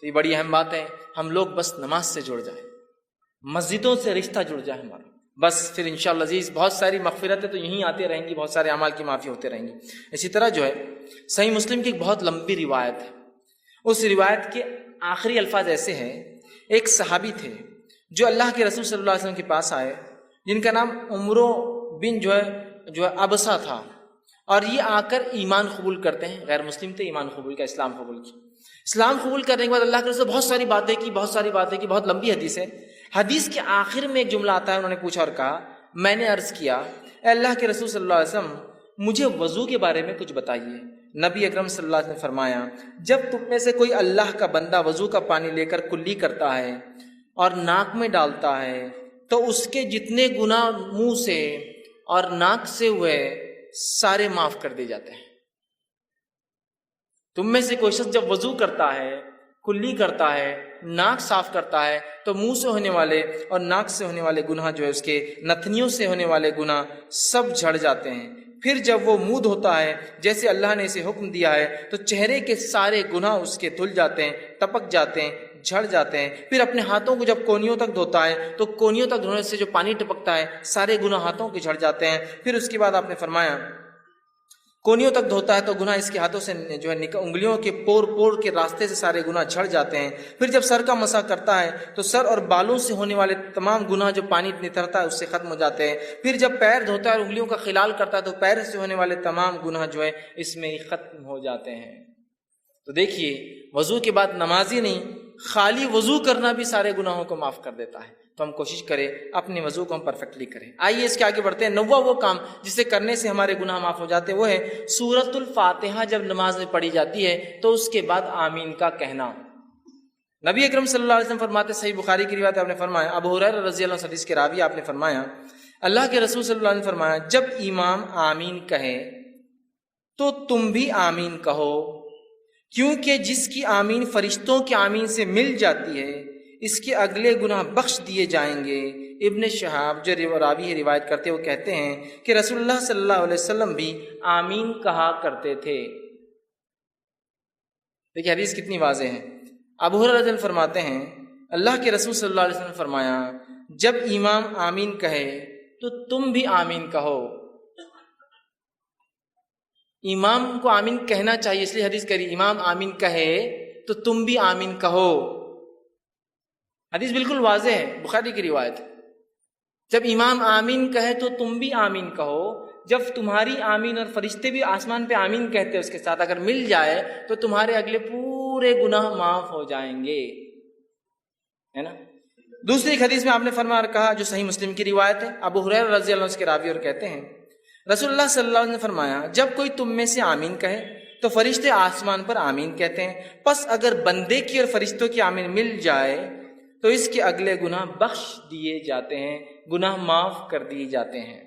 یہ بڑی اہم بات ہے، ہم لوگ بس نماز سے جڑ جائیں، مسجدوں سے رشتہ جڑ جائے ہمارا، بس پھر انشاءاللہ عزیز بہت ساری مغفرتیں تو یہیں آتے رہیں گی، بہت سارے اعمال کی معافی ہوتے رہیں گی۔ اسی طرح جو ہے صحیح مسلم کی ایک بہت لمبی روایت ہے، اس روایت کے آخری الفاظ ایسے ہیں، ایک صحابی تھے جو اللہ کے رسول صلی اللہ علیہ وسلم کے پاس آئے، جن کا نام عمرو بن جو ہے ابسا تھا، اور یہ آ کر ایمان قبول کرتے ہیں، غیر مسلم تھے، ایمان قبول کیا، اسلام قبول کیا۔ اسلام قبول کرنے کے بعد اللہ کے رسول بہت ساری باتیں کی، بہت لمبی حدیث ہے۔ حدیث کے آخر میں ایک جملہ آتا ہے، انہوں نے پوچھا اور کہا، میں نے عرض کیا اے اللہ کے رسول صلی اللہ علیہ وسلم مجھے وضو کے بارے میں کچھ بتائیے۔ نبی اکرم صلی اللہ علیہ وسلم نے فرمایا، جب تم میں سے کوئی اللہ کا بندہ وضو کا پانی لے کر کلی کرتا ہے اور ناک میں ڈالتا ہے تو اس کے جتنے گناہ منہ سے اور ناک سے ہوئے سارے معاف کر دیے جاتے ہیں۔ تم میں سے کوئی شخص جب وضو کرتا ہے، کلی کرتا ہے، ناک صاف کرتا ہے، تو منہ سے ہونے والے اور ناک سے ہونے والے گناہ جو ہے اس کے نتنیوں سے ہونے والے گناہ سب جھڑ جاتے ہیں۔ پھر جب وہ منہ دھوتا ہے جیسے اللہ نے اسے حکم دیا ہے تو چہرے کے سارے گناہ اس کے دھل جاتے ہیں، ٹپک جاتے ہیں، جھڑ جاتے ہیں۔ پھر اپنے ہاتھوں کو جب کونیوں تک دھوتا ہے تو کونیوں تک دھونے سے جو پانی ٹپکتا ہے سارے گناہ ہاتھوں کے جھڑ جاتے ہیں۔ پھر اس کے بعد آپ نے فرمایا کونیوں تک دھوتا ہے تو گناہ اس کے ہاتھوں سے جو ہے انگلیوں کے پور کے راستے سے سارے گناہ جھڑ جاتے ہیں۔ پھر جب سر کا مسح کرتا ہے تو سر اور بالوں سے ہونے والے تمام گناہ جو پانی نترتا ہے اس سے ختم ہو جاتے ہیں۔ پھر جب پیر دھوتا ہے اور انگلیوں کا خلال کرتا ہے تو پیر سے ہونے والے تمام گناہ جو ہے اس میں ختم ہو جاتے ہیں۔ تو دیکھیے وضو کے بعد نمازی نہیں، خالی وضو کرنا بھی سارے گناہوں کو معاف کر دیتا ہے۔ تو ہم کوشش کریں اپنے وضو کو ہم پرفیکٹلی کریں۔ آئیے اس کے آگے بڑھتے ہیں۔ نواں وہ کام جسے کرنے سے ہمارے گناہ معاف ہو جاتے ہیں وہ ہے سورۃ الفاتحہ جب نماز میں پڑھی جاتی ہے تو اس کے بعد آمین کا کہنا۔ نبی اکرم صلی اللہ علیہ وسلم فرماتے، صحیح بخاری کی روایت آپ نے فرمایا، ابو ہریرہ رضی اللہ عنہ حدیث کے راوی آپ نے فرمایا اللہ کے رسول صلی اللہ علیہ وسلم نے فرمایا جب امام آمین کہے تو تم بھی آمین کہو، کیونکہ جس کی آمین فرشتوں کی آمین سے مل جاتی ہے اس کے اگلے گناہ بخش دیے جائیں گے۔ ابن شہاب جو راوی ہے روایت کرتے وہ کہتے ہیں کہ رسول اللہ صلی اللہ علیہ وسلم بھی آمین کہا کرتے تھے۔ دیکھیے حدیث کتنی واضح ہے۔ ابو ہریرہ رضی اللہ عنہ فرماتے ہیں اللہ کے رسول صلی اللہ علیہ وسلم نے فرمایا جب امام آمین کہے تو تم بھی آمین کہو۔ امام کو آمین کہنا چاہیے، اس لیے حدیث کری امام آمین کہے تو تم بھی آمین کہو۔ حدیث بالکل واضح ہے، بخاری کی روایت ہے۔ جب امام آمین کہے تو تم بھی آمین کہو، جب تمہاری آمین اور فرشتے بھی آسمان پہ آمین کہتے ہیں اس کے ساتھ اگر مل جائے تو تمہارے اگلے پورے گناہ معاف ہو جائیں گے، ہے نا۔ دوسری ایک حدیث میں آپ نے فرمایا کہا جو صحیح مسلم کی روایت ہے، ابو ہریرہ رضی اللہ عنہ اس کے راوی اور کہتے ہیں رسول اللہ صلی اللہ علیہ وسلم نے فرمایا جب کوئی تم میں سے آمین کہے تو فرشتے آسمان پر آمین کہتے ہیں، پس اگر بندے کی اور فرشتوں کی آمین مل جائے تو اس کے اگلے گناہ بخش دیے جاتے ہیں، گناہ معاف کر دیے جاتے ہیں۔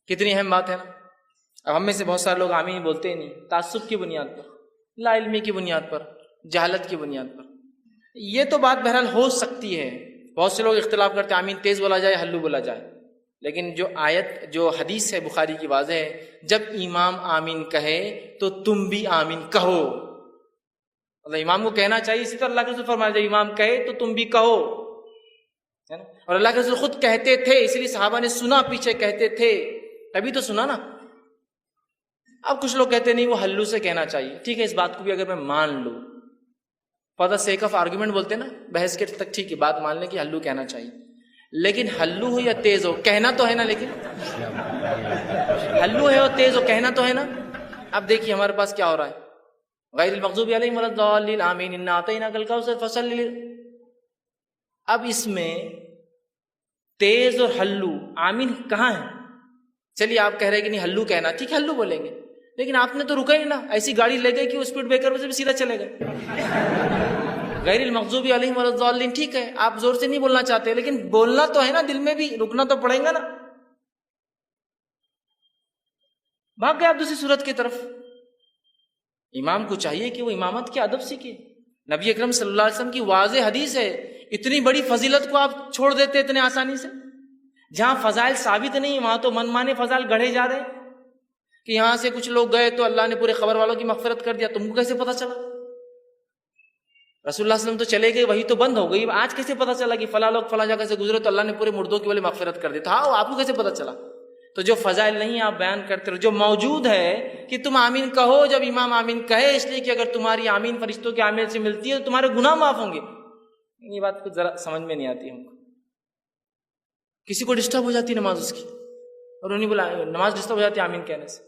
کتنی اہم بات ہے نا۔ اب ہم میں سے بہت سارے لوگ آمین بولتے ہی نہیں، تعصب کی بنیاد پر، لا علمی کی بنیاد پر، جہالت کی بنیاد پر۔ یہ تو بات بہرحال ہو سکتی ہے، بہت سے لوگ اختلاف کرتے ہیں آمین تیز بولا جائے ہلو بولا جائے، لیکن جو آیت جو حدیث ہے بخاری کی واضح ہے جب امام آمین کہے تو تم بھی آمین کہو۔ اللہ امام کو کہنا چاہیے، اسی طرح اللہ کے رسول فرمایا جب امام کہے تو تم بھی کہو، ہے نا۔ اور اللہ کے رسول خود کہتے تھے، اس لیے صحابہ نے سنا، پیچھے کہتے تھے تبھی تو سنا نا۔ اب کچھ لوگ کہتے نہیں وہ ہلو سے کہنا چاہیے، ٹھیک ہے اس بات کو بھی اگر میں مان لوں، for the sake of argument بولتے ہیں نا، بحث کے تک ٹھیک ہے بات مان لیں کہ ہلو کہنا چاہیے، لیکن ہلو ہو یا تیز ہو کہنا تو ہے نا، لیکن ہلو ہے اور تیز ہو کہنا تو ہے نا۔ اب دیکھیے ہمارے پاس کیا ہو رہا ہے، غیر المغضوب علیہم ولا الضالین آمین انا اعطیناک الکوثر فصلی۔ اب اس میں تیز اور ہلو آمین کہاں ہے؟ چلیے آپ کہہ رہے ہیں کہ نہیں ہلو کہنا، ٹھیک ہے ہلو بولیں گے، لیکن آپ نے تو رکا ہی نا، ایسی گاڑی لے گئے کہ وہ اسپیڈ بریکر سے بھی سیدھا چلے گئے۔ غیر المغضوب علیہم ولا الضالین ٹھیک ہے آپ زور سے نہیں بولنا چاہتے، لیکن بولنا تو ہے نا، دل میں بھی رکنا تو پڑے گا نا۔ بھاگ گئے آپ دوسری صورت کی طرف۔ امام کو چاہیے کہ وہ امامت کے ادب سیکھے۔ نبی اکرم صلی اللہ علیہ وسلم کی واضح حدیث ہے، اتنی بڑی فضیلت کو آپ چھوڑ دیتے اتنے آسانی سے؟ جہاں فضائل ثابت نہیں وہاں تو من مانے فضائل گڑھے جا رہے ہیں کہ یہاں سے کچھ لوگ گئے تو اللہ نے پورے خبر والوں کی مغفرت کر دیا، تم کو کیسے پتا چلا؟ رسول اللہ صلی اللہ علیہ وسلم تو چلے گئے، وہی تو بند ہو گئی، آج کیسے پتا چلا کہ فلاں لوگ فلاں جگہ سے گزرے تو اللہ نے پورے مردوں کی والی مغفرت کر دی؟ تھا آپ کو کیسے پتا چلا؟ تو جو فضائل نہیں آپ بیان کرتے رہو، جو موجود ہے کہ تم آمین کہو جب امام آمین کہے، اس لیے کہ اگر تمہاری آمین فرشتوں کے آمین سے ملتی ہے تو تمہارے گناہ معاف ہوں گے۔ یہ بات کچھ ذرا سمجھ میں نہیں آتی ہم کو۔ کسی کو ڈسٹرب ہو جاتی نماز اس کی، اور انہیں بولا نماز ڈسٹرب ہو جاتی ہے آمین کہنے سے۔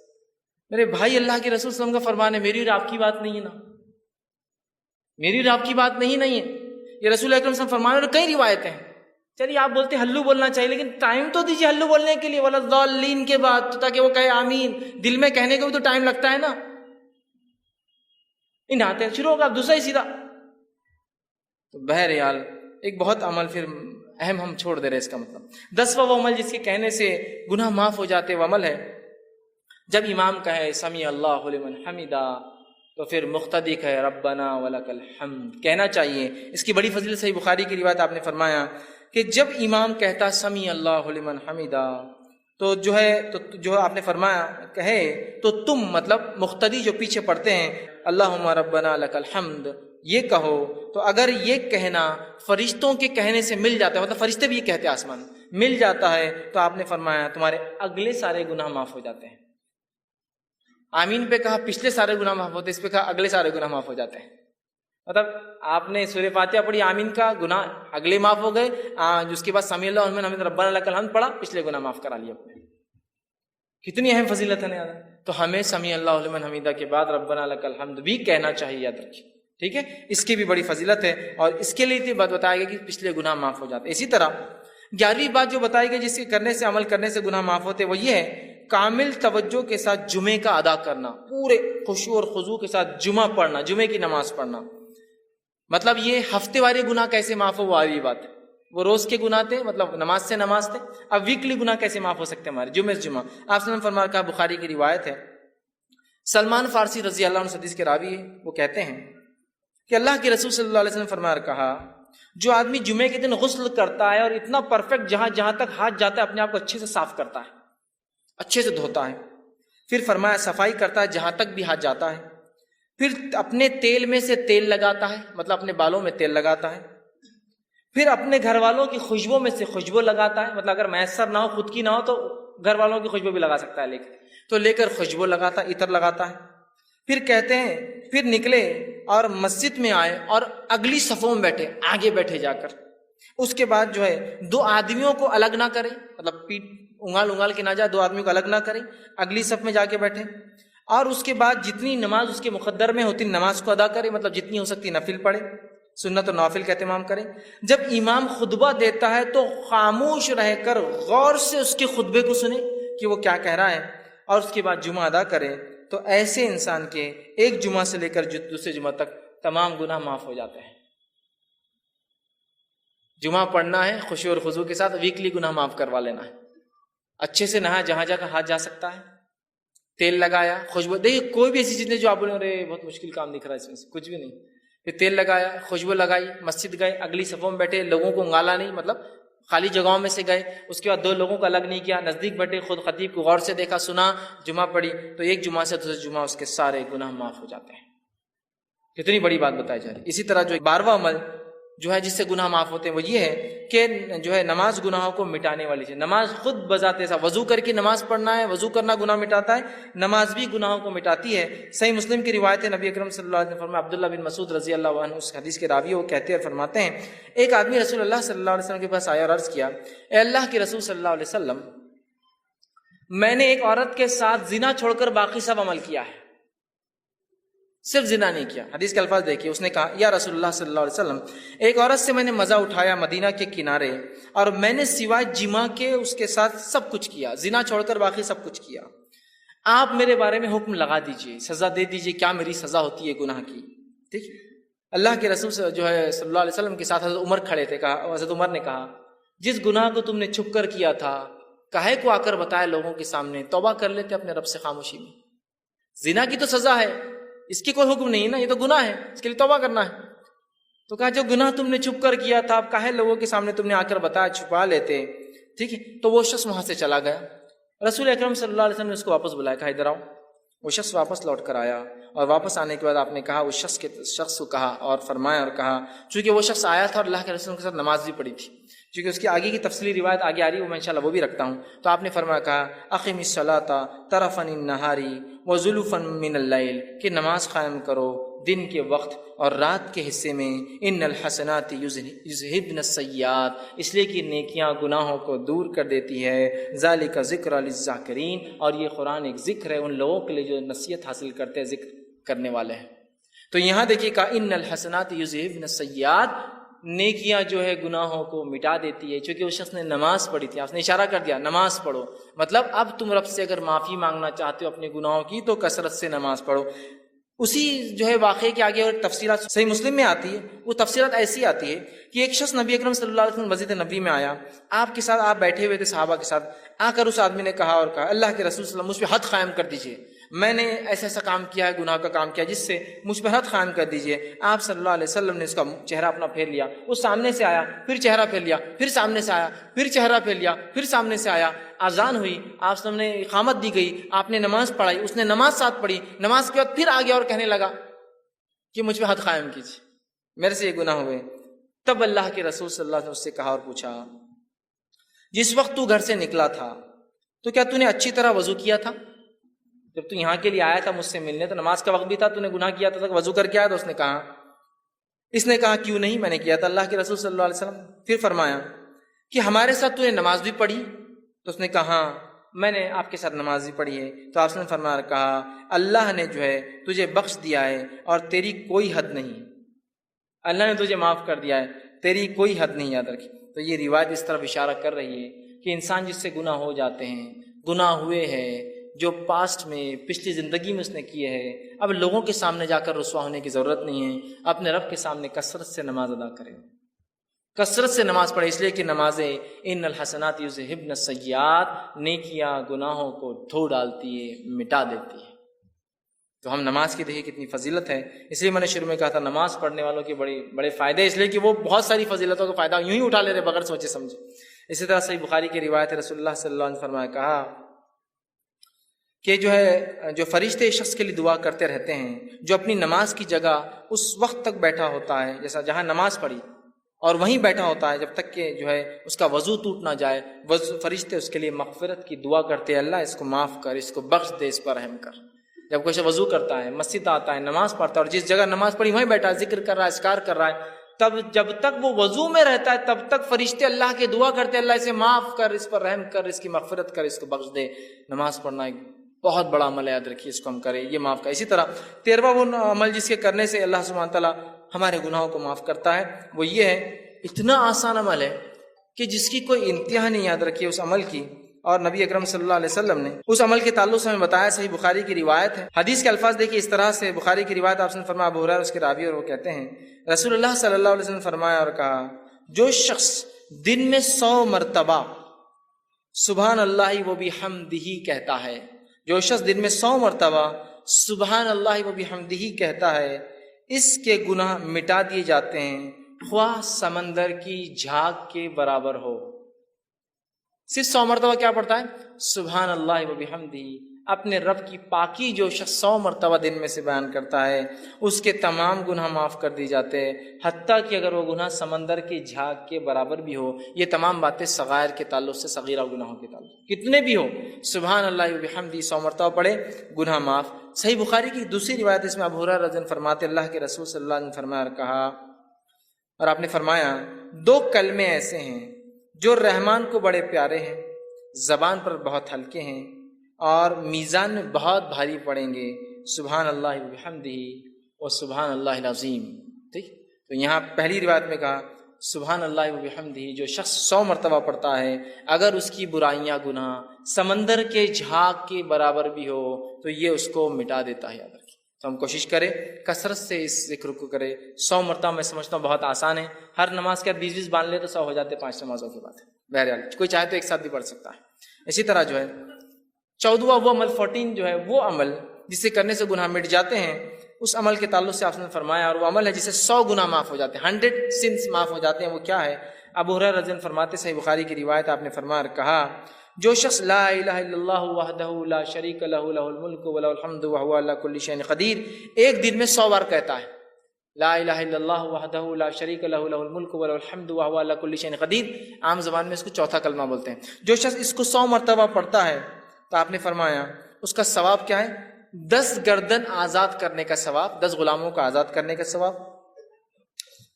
میرے بھائی اللہ کے رسول صلی اللہ علیہ وسلم کا فرمان ہے، میری اور آپ کی بات نہیں ہے نا، میری اور آپ کی بات نہیں ہے، یہ رسول اکرم صلی اللہ علیہ وسلم فرمان ہے، اور کئی روایتیں ہیں۔ چلیے آپ بولتے ہلو بولنا چاہیے، لیکن ٹائم تو دیجیے ہلو بولنے کے لیے، ولا الضالین کے بعد، تو تاکہ وہ کہے آمین، دل میں کہنے کو بھی تو ٹائم لگتا ہے نا۔ ان آتے شروع ہوگا آپ دوسرا ہی سیدھا۔ تو بہرحال ایک بہت عمل پھر اہم ہم چھوڑ دے رہے، اس کا مطلب 10واں وہ عمل جس کے کہنے سے گناہ معاف ہو جاتے وہ عمل ہے جب امام کہے سمیع اللہ لمن حمیدہ، تو پھر مقتدی کہے ربنا ولک الحمد کہنا چاہیے۔ اس کی بڑی فضیلت صحیح بخاری کی روایت آپ نے فرمایا کہ جب امام کہتا سمیع اللہ لمن حمیدہ تو جو ہے آپ نے فرمایا کہے تو تم مطلب مقتدی جو پیچھے پڑھتے ہیں اللہم ربنا لک الحمد یہ کہو، تو اگر یہ کہنا فرشتوں کے کہنے سے مل جاتا ہے، مطلب فرشتے بھی یہ کہتے ہیں آسمان مل جاتا ہے، تو آپ نے فرمایا تمہارے اگلے سارے گناہ معاف ہو جاتے ہیں۔ آمین پہ کہا پچھلے سارے گناہ معاف ہوتے ہیں، اس پہ کہا اگلے سارے گناہ معاف ہو جاتے ہیں۔ مطلب آپ نے سورہ فاتحہ پڑھی، آمین کا گناہ اگلے معاف ہو گئے، اس کے بعد سمیع اللہ لمن حمیدہ ربنا لک الحمد پڑھا، پچھلے گناہ معاف کرا لیے اپنے۔ کتنی اہم فضیلت ہے نا یاد۔ تو ہمیں سمیع اللہ لمن حمیدہ کے بعد ربنا لک الحمد بھی کہنا چاہیے، یاد رکھیے، ٹھیک ہے۔ اس کی بھی بڑی فضیلت ہے اور اس کے لیے بات بتایا گیا کہ پچھلے گناہ معاف ہو جاتے ہیں۔ اسی طرح 11ویں بات جو بتائی گئی جس کے کرنے سے عمل کرنے سے گناہ معاف ہوتے وہ یہ ہے کامل توجہ کے ساتھ جمعے کا ادا کرنا، پورے خشوع اور خضوع کے ساتھ جمعہ پڑھنا، جمعے کی نماز پڑھنا۔ مطلب یہ ہفتے والے گناہ کیسے معاف ہو وہ آئی بات ہے، وہ روز کے گناہ تھے، مطلب نماز سے نماز تھے، اب ویکلی گناہ کیسے معاف ہو سکتے ہمارے جمعے سے جمعہ۔ آپ صلی اللہ علیہ وسلم فرمایا، کہا بخاری کی روایت ہے، سلمان فارسی رضی اللہ عنہ حدیث کے راوی ہے، وہ کہتے ہیں کہ اللہ کے رسول صلی اللہ علیہ وسلم فرمایا کہا جو آدمی جمعے کے دن غسل کرتا ہے اور اتنا پرفیکٹ جہاں تک ہاتھ جاتا ہے اپنے آپ کو اچھے سے صاف کرتا ہے، اچھے سے دھوتا ہے، پھر فرمایا صفائی کرتا ہے جہاں تک بھی ہاتھ جاتا ہے، پھر اپنے تیل میں سے تیل لگاتا ہے، مطلب اپنے بالوں میں تیل لگاتا ہے، پھر اپنے گھر والوں کی خوشبو میں سے خوشبو لگاتا ہے، مطلب اگر میسر نہ ہو خود کی نہ ہو تو گھر والوں کی خوشبو بھی لگا سکتا ہے، لے کر خوشبو لگاتا ہے، عطر لگاتا ہے، پھر کہتے ہیں پھر نکلے اور مسجد میں آئے اور اگلی صفوں میں بیٹھے، آگے بیٹھے جا کر، اس کے بعد جو ہے 2 آدمیوں کو الگ نہ کرے، مطلب پیٹ انگال کے نہ جائے، 2 آدمیوں کو الگ نہ کرے، اگلی صف میں جا کے بیٹھے، اور اس کے بعد جتنی نماز اس کے مقدر میں ہوتی نماز کو ادا کرے، مطلب جتنی ہو سکتی نفل پڑھے، سنت اور نوافل کا اہتمام کرے۔ جب امام خطبہ دیتا ہے تو خاموش رہ کر غور سے اس کے خطبے کو سنے کہ وہ کیا کہہ رہا ہے، اور اس کے بعد جمعہ ادا کرے، تو ایسے انسان کے ایک جمعہ سے لے کر دوسرے جمعہ تک تمام گناہ معاف ہو جاتے ہیں۔ جمعہ پڑھنا ہے خشوع اور خضوع کے ساتھ، ویکلی گناہ معاف کروا لینا ہے، اچھے سے نہایا جہاں جا کر ہاتھ جا سکتا ہے، تیل لگایا، خوشبو، دیکھیے کوئی بھی ایسی چیزیں جو آپ بولیں ارے بہت مشکل کام دکھ رہا ہے اس میں سے، کچھ بھی نہیں، پھر تیل لگایا، خوشبو لگائی، مسجد گئے، اگلی صفوں میں بیٹھے، لوگوں کو انگالا نہیں، مطلب خالی جگہوں میں سے گئے، اس کے بعد 2 لوگوں کو الگ نہیں کیا، نزدیک بیٹھے، خود خطیب کو غور سے دیکھا، سنا، جمعہ پڑھی، تو ایک جمعہ سے دوسرے جمعہ اس کے سارے گناہ معاف ہو جاتے ہیں۔ کتنی بڑی بات بتائی جا رہی ہے۔ اسی طرح جو 12واں عمل جو ہے جس سے گناہ معاف ہوتے ہیں وہ یہ ہے کہ جو ہے نماز گناہوں کو مٹانے والی چیز۔ نماز خود بذات ایسا وضو کر کے نماز پڑھنا ہے، وضو کرنا گناہ مٹاتا ہے، نماز بھی گناہوں کو مٹاتی ہے۔ صحیح مسلم کی روایت ہے، نبی اکرم صلی اللہ علیہ وسلم فرمایا، عبداللہ بن مسعود رضی اللہ عنہ اس حدیث کے راوی، وہ کہتے ہیں اور فرماتے ہیں ایک آدمی رسول اللہ صلی اللہ علیہ وسلم کے پاس آیا اور عرض کیا، اے اللہ کے رسول صلی اللہ علیہ وسلم، میں نے ایک عورت کے ساتھ زنا چھوڑ کر باقی سب عمل کیا ہے، صرف زنا نہیں کیا۔ حدیث کے الفاظ دیکھیے، اس نے کہا یا رسول اللہ صلی اللہ علیہ وسلم، ایک عورت سے میں نے مزہ اٹھایا مدینہ کے کنارے، اور میں نے سوائے جماع کے اس کے ساتھ سب کچھ کیا، زنا چھوڑ کر باقی سب کچھ کیا، آپ میرے بارے میں حکم لگا دیجئے، سزا دے دیجئے، کیا میری سزا ہوتی ہے گناہ کی؟ ٹھیک، اللہ کے رسول جو ہے صلی اللہ علیہ وسلم کے ساتھ حضرت عمر کھڑے تھے، کہا حضرت عمر نے کہا جس گناہ کو تم نے چھپ کر کیا تھا کاہے کو آ کر بتایا لوگوں کے سامنے، توبہ کر لیتے اپنے رب سے خاموشی میں، زنا کی تو سزا ہے، اس کی کوئی حکم نہیں ہے نا، یہ تو گناہ ہے، اس کے لیے توبہ کرنا ہے۔ تو کہا جو گناہ تم نے چھپ کر کیا تھا اب کاہے لوگوں کے سامنے تم نے آ کر بتایا، چھپا لیتے، ٹھیک ہے۔ تو وہ شخص وہاں سے چلا گیا، رسول اکرم صلی اللہ علیہ وسلم نے اس کو واپس بلایا، کہا ادھر آؤ۔ وہ شخص واپس لوٹ کر آیا، اور واپس آنے کے بعد آپ نے کہا اس شخص کو کہا اور فرمایا اور کہا، چونکہ وہ شخص آیا تھا اور اللہ کے رسول کے ساتھ نماز بھی پڑھی تھی، چونکہ اس کی آگے کی تفصیلی روایت آگے آ رہی ہے، وہ میں انشاءاللہ وہ بھی رکھتا ہوں، تو آپ نے فرمایا کہا اقم الصلاۃ طرفا النہار وزلفا من اللیل، کہ نماز قائم کرو دن کے وقت اور رات کے حصے میں، ان الحسنات یذہبن السیئات، اس لیے کہ نیکیاں گناہوں کو دور کر دیتی ہے، ذالک ذکر للذاکرین، اور یہ قرآن ایک ذکر ہے ان لوگوں کے لیے جو نصیحت حاصل کرتے ہیں، ذکر کرنے والے ہیں۔ تو یہاں دیکھیے کہا ان الحسنات یذہبن السیئات، نیکیاں جو ہے گناہوں کو مٹا دیتی ہے، چونکہ اس شخص نے نماز پڑھی تھی، آپ نے اشارہ کر دیا نماز پڑھو، مطلب اب تم رب سے اگر معافی مانگنا چاہتے ہو اپنے گناہوں کی تو کثرت سے نماز پڑھو۔ اسی جو ہے واقعے کے آگے اور تفصیلات صحیح مسلم میں آتی ہے، وہ تفصیلات ایسی آتی ہے کہ ایک شخص نبی اکرم صلی اللہ علیہ وسلم مسجد نبی میں آیا، آپ کے ساتھ آپ بیٹھے ہوئے تھے صحابہ کے ساتھ، آ کر اس آدمی نے کہا اور کہا اللہ کے رسول صلی اللہ علیہ وسلم مجھ پہ حد قائم کر دیجئے، میں نے ایسا ایسا کام کیا ہے، گناہ کا کام کیا جس سے مجھ پر حد قائم کر دیجئے۔ آپ صلی اللہ علیہ وسلم نے اس کا چہرہ اپنا پھیر لیا، وہ سامنے سے آیا، پھر چہرہ پھیر لیا، پھر سامنے سے آیا، پھر چہرہ پھیر لیا، پھر سامنے سے آیا۔ اذان ہوئی، آپ صلی اللہ علیہ وسلم نے اقامت دی گئی، آپ نے نماز پڑھائی، اس نے نماز ساتھ پڑھی، نماز کے بعد پھر آ گیا اور کہنے لگا کہ مجھ پہ حد قائم کیجیے، میرے سے یہ گناہ ہوئے۔ تب اللہ کے رسول صلی اللہ علیہ وسلم نے اس سے کہا اور پوچھا، جس وقت تو گھر سے نکلا تھا تو کیا تو نے اچھی طرح وضو کیا تھا؟ جب تو یہاں کے لیے آیا تھا مجھ سے ملنے تو نماز کا وقت بھی تھا، تو نے گناہ کیا تھا، وضو کر کے آیا تھا؟ اس نے کہا کیوں نہیں، میں نے کیا تھا۔ اللہ کے رسول صلی اللہ علیہ وسلم پھر فرمایا کہ ہمارے ساتھ تو نے نماز بھی پڑھی؟ تو اس نے کہا ہاں میں نے آپ کے ساتھ نماز بھی پڑھی ہے۔ تو آپ نے فرمایا کہا اللہ نے جو ہے تجھے بخش دیا ہے اور تیری کوئی حد نہیں، اللہ نے تجھے معاف کر دیا ہے، تیری کوئی حد نہیں، یاد رکھی۔ تو یہ روایت اس طرف اشارہ کر رہی ہے کہ انسان جس سے گناہ ہو جاتے ہیں، گناہ ہوئے ہیں جو پاسٹ میں پچھلی زندگی میں اس نے کیے ہیں، اب لوگوں کے سامنے جا کر رسوا ہونے کی ضرورت نہیں ہے، اپنے رب کے سامنے کثرت سے نماز ادا کرے، کثرت سے نماز پڑھے، اس لیے کہ نمازیں ان الحسنات یذہبن السیئات، نیکیاں گناہوں کو دھو ڈالتی ہے، مٹا دیتی ہے۔ تو ہم نماز کی دیکھیے کتنی فضیلت ہے، اس لیے میں نے شروع میں کہا تھا نماز پڑھنے والوں کے بڑے فائدے، اس لیے کہ وہ بہت ساری فضیلتوں کا فائدہ یوں ہی اٹھا لے رہے بغیر سوچے سمجھے۔ اسی طرح صحیح بخاری کی روایت ہے، رسول اللہ صلی اللہ علیہ وسلم نے فرمایا کہا کہ جو فرشتے شخص کے لیے دعا کرتے رہتے ہیں، جو اپنی نماز کی جگہ اس وقت تک بیٹھا ہوتا ہے، جیسا جہاں نماز پڑھی اور وہیں بیٹھا ہوتا ہے جب تک کہ جو ہے اس کا وضو ٹوٹ نہ جائے، فرشتے اس کے لیے مغفرت کی دعا کرتے ہیں، اللہ اس کو معاف کر، اس کو بخش دے، اس پر رحم کر۔ جب کوئی وضو کرتا ہے، مسجد آتا ہے، نماز پڑھتا ہے اور جس جگہ نماز پڑھی وہیں بیٹھا ہے، ذکر کر رہا ہے، اذکار کر رہا ہے، تب جب تک وہ وضو میں رہتا ہے تب تک فرشتے اللہ کی دعا کرتے ہیں، اللہ اسے معاف کر، اس پر رحم کر، اس کی مغفرت کر، اس کو بخش دے۔ نماز پڑھنا ایک بہت بڑا عمل ہے، یاد رکھیے، اس کو ہم کریں، یہ معاف کر۔ اسی طرح 13واں وہ عمل جس کے کرنے سے اللہ سبحانہ تعالیٰ ہمارے گناہوں کو معاف کرتا ہے، وہ یہ ہے، اتنا آسان عمل ہے کہ جس کی کوئی انتہا نہیں، یاد رکھیے اس عمل کی۔ اور نبی اکرم صلی اللہ علیہ وسلم نے اس عمل کے تعلق سے ہمیں بتایا، صحیح بخاری کی روایت ہے، حدیث کے الفاظ دیکھیے اس طرح سے، بخاری کی روایت آپ نے فرمایا، ابو ہریرہ اس کے راوی اور وہ کہتے ہیں رسول اللہ صلی اللہ علیہ وسلم نے فرمایا اور کہا، جو شخص دن میں 100 مرتبہ سبحان اللہ و بحمدہ کہتا ہے، جو شخص دن میں 100 مرتبہ سبحان اللہ و بحمدہ کہتا ہے، اس کے گناہ مٹا دیے جاتے ہیں، خواہ سمندر کی جھاگ کے برابر ہو۔ صرف 100 مرتبہ کیا پڑھتا ہے؟ سبحان اللہ و بحمدہ۔ اپنے رب کی پاکی جو شخص 100 مرتبہ دن میں سے بیان کرتا ہے، اس کے تمام گناہ معاف کر دی جاتے ہیں، حتیٰ کہ اگر وہ گناہ سمندر کی جھاگ کے برابر بھی ہو۔ یہ تمام باتیں صغائر کے تعلق سے، صغیرہ گناہوں کے تعلق، کتنے بھی ہو، سبحان اللہ و بحمدہ 100 مرتبہ پڑھے، گناہ معاف۔ صحیح بخاری کی دوسری روایت اس میں ابو ہریرہ رضی اللہ عنہ فرماتے، اللہ کے رسول صلی اللہ علیہ وسلم نے فرمایا اور کہا، اور آپ نے فرمایا، 2 کلمے ایسے ہیں جو رحمان کو بڑے پیارے ہیں، زبان پر بہت ہلکے ہیں اور میزان میں بہت بھاری پڑیں گے، سبحان اللہ و بحمدہ و سبحان اللہ العظیم۔ ٹھیک، تو یہاں پہلی روایت میں کہا سبحان اللہ و بحمدہ، جو شخص 100 مرتبہ پڑھتا ہے، اگر اس کی برائیاں گناہ سمندر کے جھاگ کے برابر بھی ہو تو یہ اس کو مٹا دیتا ہے، یاد رکھیں۔ تو ہم کوشش کریں کثرت سے اس ذکر کو کریں۔ 100 مرتبہ میں سمجھتا ہوں بہت آسان ہے، ہر نماز کے 20 باندھ لے تو 100 ہو جاتے، 5 نمازوں کے بعد۔ بہرحال کوئی چاہے تو ایک ساتھ بھی پڑھ سکتا ہے۔ اسی طرح جو ہے 14واں وہ عمل 14 جو ہے وہ عمل جسے کرنے سے گناہ مٹ جاتے ہیں، اس عمل کے تعلق سے آپ نے فرمایا، اور وہ عمل ہے جسے 100 گناہ معاف ہو جاتے ہیں، 100 سنس معاف ہو جاتے ہیں۔ وہ کیا ہے؟ ابو ہریرہ رضی اللہ عنہ فرماتے، صحیح بخاری کی روایت، آپ نے فرمایا اور کہا، جو شخص لا الہ الا اللہ وحدہ لا شریک لہ لہ الملک ولہ الحمد وہو علی کل شیء قدیر، ایک دن میں 100 بار کہتا ہے، لا الہ الا اللہ وحدہ لا شریک لہ لہ الملک ولہ الحمد وہو علی کل شیء قدیر، عام زبان میں اس کو چوتھا کلمہ بولتے ہیں۔ جو شخص اس کو 100 مرتبہ پڑھتا ہے تو آپ نے فرمایا اس کا ثواب کیا ہے؟ 10 گردن آزاد کرنے کا ثواب، 10 غلاموں کا آزاد کرنے کا ثواب،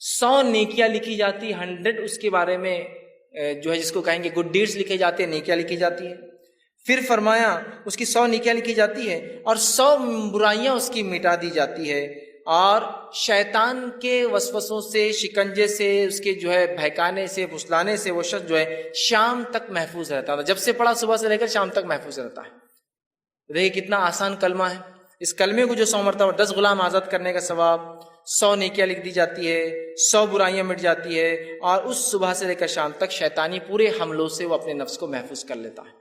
100 نیکیاں لکھی جاتی، 100 اس کے بارے میں جو ہے جس کو کہیں گے گڈ ڈیڈز لکھے جاتے ہیں، نیکیاں لکھی جاتی ہیں۔ پھر فرمایا اس کی 100 نیکیاں لکھی جاتی ہے اور 100 برائیاں اس کی مٹا دی جاتی ہے، اور شیطان کے وسوسوں سے، شکنجے سے، اس کے جو ہے بہکانے سے، پھسلانے سے وہ شخص جو ہے شام تک محفوظ رہتا تھا۔ جب سے پڑھا صبح سے لے کر شام تک محفوظ رہتا ہے۔ دیکھیے کتنا آسان کلمہ ہے، اس کلمے کو جو 100 مرتبہ، 10 غلام آزاد کرنے کا ثواب، 100 نیکیاں لکھ دی جاتی ہے، 100 برائیاں مٹ جاتی ہے، اور اس صبح سے لے کر شام تک شیطانی پورے حملوں سے وہ اپنے نفس کو محفوظ کر لیتا ہے۔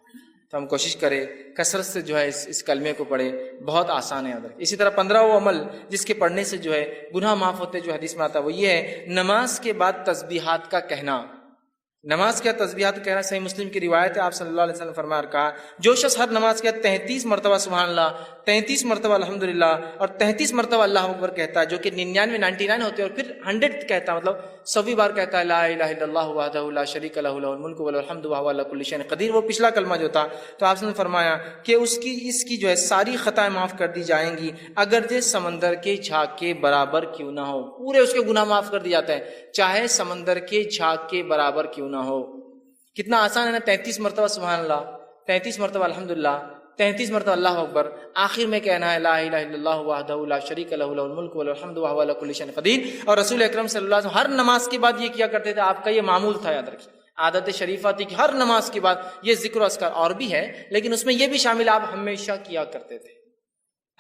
تو ہم کوشش کریں کثرت سے جو ہے اس کلمے کو پڑھیں، بہت آسان ہے یاد رکھیں۔ اسی طرح 15واں عمل جس کے پڑھنے سے جو ہے گناہ معاف ہوتے جو حدیث میں آتا ہے وہ یہ ہے نماز کے بعد تسبیحات کا کہنا۔ نماز کے تسبیحات کہنا صحیح مسلم کی روایت ہے، آپ صلی اللہ علیہ وسلم فرمایا اور کہا جو شخص ہر نماز کے 33 مرتبہ سبحان اللہ، 33 مرتبہ الحمدللہ اور 33 مرتبہ اللہ اکبر کہتا ہے، جو کہ 99 ہوتے ہیں، اور پھر 100 کہتا ہے، مطلب 100ویں بار کہتا ہے لا الہ الا اللہ وحدہ لا شریک لہ لہ الملک وله الحمد وهو على كل شيء قدیر، وہ پچھلا کلمہ جو تھا، تو آپ نے فرمایا کہ اس کی جو ہے ساری خطائیں معاف کر دی جائیں گی اگرچہ سمندر کے جھاگ کے برابر کیوں نہ ہو، پورے اس کے گناہ معاف کر دی جاتے ہیں چاہے سمندر کے جھاگ کے برابر کیوں نہ ہو۔ کتنا آسان ہے نا، 33 مرتبہ سبحان اللہ، 33 مرتبہ الحمدللہ، 33 مرتبہ اللہ اکبر، آخر میں کہنا ہے لا الہ الا اللہ وحدہ لا شریک لہ لہ الملک وله الحمد وهو على كل شيء قدیر۔ اور رسول اکرم صلی اللہ علیہ وسلم ہر نماز کے بعد یہ کیا کرتے تھے، آپ کا یہ معمول تھا، یاد رکھیے، عادت شریفہ تھی کہ ہر نماز کے بعد یہ ذکر و اذکار، اور بھی ہے لیکن اس میں یہ بھی شامل آپ ہمیشہ کیا کرتے تھے۔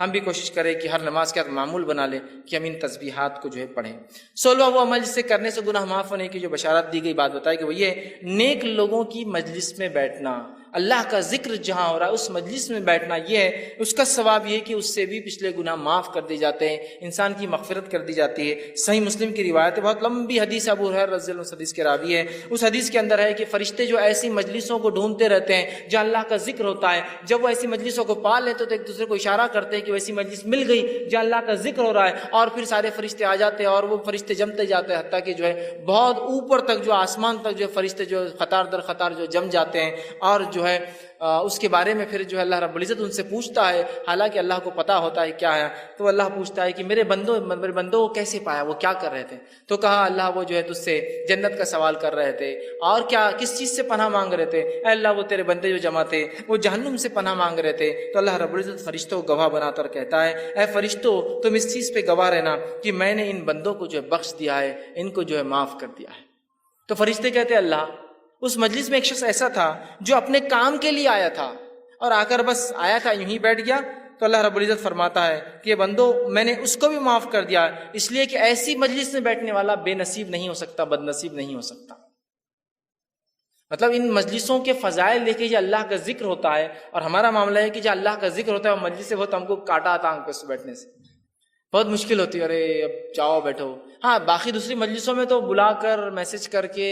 ہم بھی کوشش کریں کہ ہر نماز کے بعد معمول بنا لیں کہ ہم ان تسبیحات کو جو ہے پڑھیں۔ 16واں وہ عمل جس سے کرنے سے گناہ معاف ہونے کی جو بشارت دی گئی بات بتائی کہ وہ یہ نیک لوگوں کی مجلس میں بیٹھنا، اللہ کا ذکر جہاں ہو رہا ہے اس مجلس میں بیٹھنا، یہ ہے اس کا ثواب یہ کہ اس سے بھی پچھلے گناہ معاف کر دیے جاتے ہیں، انسان کی مغفرت کر دی جاتی ہے۔ صحیح مسلم کی روایت ہے، بہت لمبی حدیث، ابو ہریرہ رضی اللہ عنہ حدیث کے راوی ہے، اس حدیث کے اندر ہے کہ فرشتے جو ایسی مجلسوں کو ڈھونڈتے رہتے ہیں جہاں اللہ کا ذکر ہوتا ہے، جب وہ ایسی مجلسوں کو پا لیتے تو ایک دوسرے کو اشارہ کرتے ہیں کہ ویسی مجلس مل گئی جہاں اللہ کا ذکر ہو رہا ہے، اور پھر سارے فرشتے آ جاتے ہیں اور وہ فرشتے جمتے جاتے ہیں حتیٰ کہ جو ہے بہت اوپر تک، جو آسمان تک جو فرشتے جو قطار در قطار جو جم جاتے ہیں، اور جو ہے اس کے بارے میں پھر جو ہے اللہ رب العزت ان سے پوچھتا ہے، حالانکہ اللہ کو پتا ہوتا ہے کیا ہے، تو اللہ پوچھتا ہے کہ میرے بندوں کو کیسے پایا، وہ کیا کر رہے تھے؟ تو کہا اللہ وہ جو ہے تجھ سے جنت کا سوال کر رہے تھے، اور کیا کس چیز سے پناہ مانگ رہے تھے؟ اے اللہ وہ تیرے بندے جو جمع تھے وہ جہنم سے پناہ مانگ رہے تھے۔ تو اللہ رب العزت فرشتوں کو گواہ بنا کر کہتا ہے اے فرشتوں تم اس چیز پہ گواہ رہنا کہ میں نے ان بندوں کو جو ہے بخش دیا ہے، ان کو جو ہے معاف کر دیا ہے۔ تو فرشتے کہتے ہیں اللہ اس مجلس میں ایک شخص ایسا تھا جو اپنے کام کے لیے آیا تھا اور آ کر بس آیا تھا یوں ہی بیٹھ گیا، تو اللہ رب العزت فرماتا ہے کہ بندو میں نے اس کو بھی معاف کر دیا، اس لیے کہ ایسی مجلس میں بیٹھنے والا بے نصیب نہیں ہو سکتا، بد نصیب نہیں ہو سکتا۔ مطلب ان مجلسوں کے فضائل دیکھیں، یہ اللہ کا ذکر ہوتا ہے، اور ہمارا معاملہ ہے کہ جو اللہ کا ذکر ہوتا ہے وہ مجلس سے بہت ہم کو کاٹا آتا آنکھ پہ بیٹھنے سے، بہت مشکل ہوتی ہے، ارے اب جاؤ بیٹھو۔ ہاں باقی دوسری مجلسوں میں تو بلا کر میسج کر کے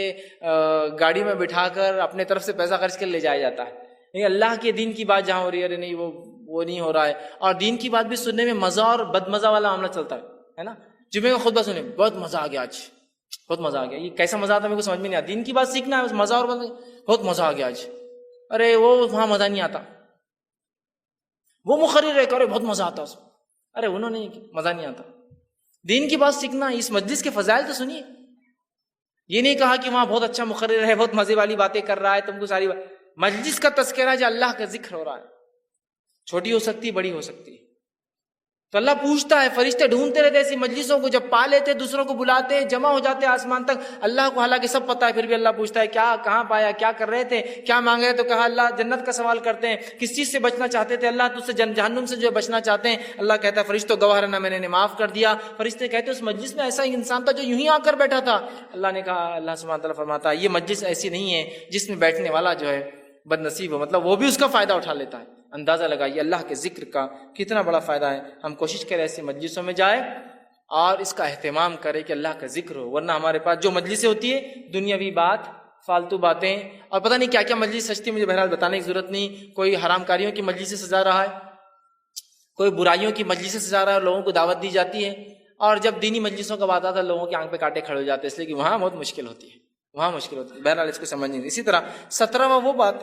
گاڑی میں بٹھا کر اپنے طرف سے پیسہ خرچ کر لے جایا جاتا ہے، نہیں اللہ کے دین کی بات جہاں ہو رہی ہے ارے نہیں وہ نہیں ہو رہا ہے، اور دین کی بات بھی سننے میں مزہ اور بد مزہ والا معاملہ چلتا ہے نا۔ جمعے کا خطبہ سنے بہت مزہ آ گیا، آج بہت مزہ آ گیا، یہ کیسا مزہ آتا ہے میرے کو سمجھ میں نہیں آتا، دین کی بات سیکھنا ہے مزہ، اور بہت مزہ آ گیا آج، ارے وہ وہاں مزہ نہیں آتا، وہ مقرر ہے کہ ارے بہت مزہ آتا اس میں، ارے انہوں نے مزہ نہیں آتا۔ دین کی بات سیکھنا، اس مجلس کے فضائل تو سنیے، یہ نہیں کہا کہ وہاں بہت اچھا مقرر ہے، بہت مزے والی باتیں کر رہا ہے، تم کو ساری مجلس کا تذکرہ جو اللہ کا ذکر ہو رہا ہے، چھوٹی ہو سکتی بڑی ہو سکتی ہے، تو اللہ پوچھتا ہے، فرشتے ڈھونڈتے رہتے ایسی مجلسوں کو، جب پا لیتے دوسروں کو بلاتے جمع ہو جاتے آسمان تک، اللہ کو حالانکہ سب پتا ہے پھر بھی اللہ پوچھتا ہے کیا کہاں پایا، کیا کر رہے تھے، کیا مانگ رہے؟ تو کہا اللہ جنت کا سوال کرتے ہیں، کس چیز سے بچنا چاہتے تھے؟ اللہ تجھ سے جہنم سے جو ہے بچنا چاہتے ہیں۔ اللہ کہتا ہے فرشتوں گواہ رہنا میں نے معاف کر دیا۔ فرشتے کہتے ہیں اس مجلس میں ایسا ہی انسان تھا جو یوں ہی آ کر بیٹھا تھا۔ اللہ نے کہا، اللہ سبحانہ تعالیٰ فرماتا ہے یہ مجلس ایسی نہیں ہے جس میں بیٹھنے والا جو ہے بد نصیب ہو، مطلب وہ بھی اس کا فائدہ اٹھا لیتا ہے۔ اندازہ لگائیے اللہ کے ذکر کا کتنا بڑا فائدہ ہے۔ ہم کوشش کریں ایسی مجلسوں میں جائیں اور اس کا اہتمام کریں کہ اللہ کا ذکر ہو، ورنہ ہمارے پاس جو مجلسیں ہوتی ہے دنیاوی بات، فالتو باتیں، اور پتہ نہیں کیا کیا مجلس سجتی، مجھے بہرحال بتانے کی ضرورت نہیں، کوئی حرام کاریوں کی مجلس سے سجا رہا ہے، کوئی برائیوں کی مجلس سے سجا رہا ہے اور لوگوں کو دعوت دی جاتی ہے، اور جب دینی مجلسوں کا بات آتا ہے لوگوں کی آنکھ پہ کانٹے کھڑے ہو جاتے ہیں، اس لیے کہ وہاں بہت مشکل ہوتی ہے، وہاں مشکل ہوتی ہے۔ بہرحال اس کو سمجھنی نہیں۔ اسی طرح 17واں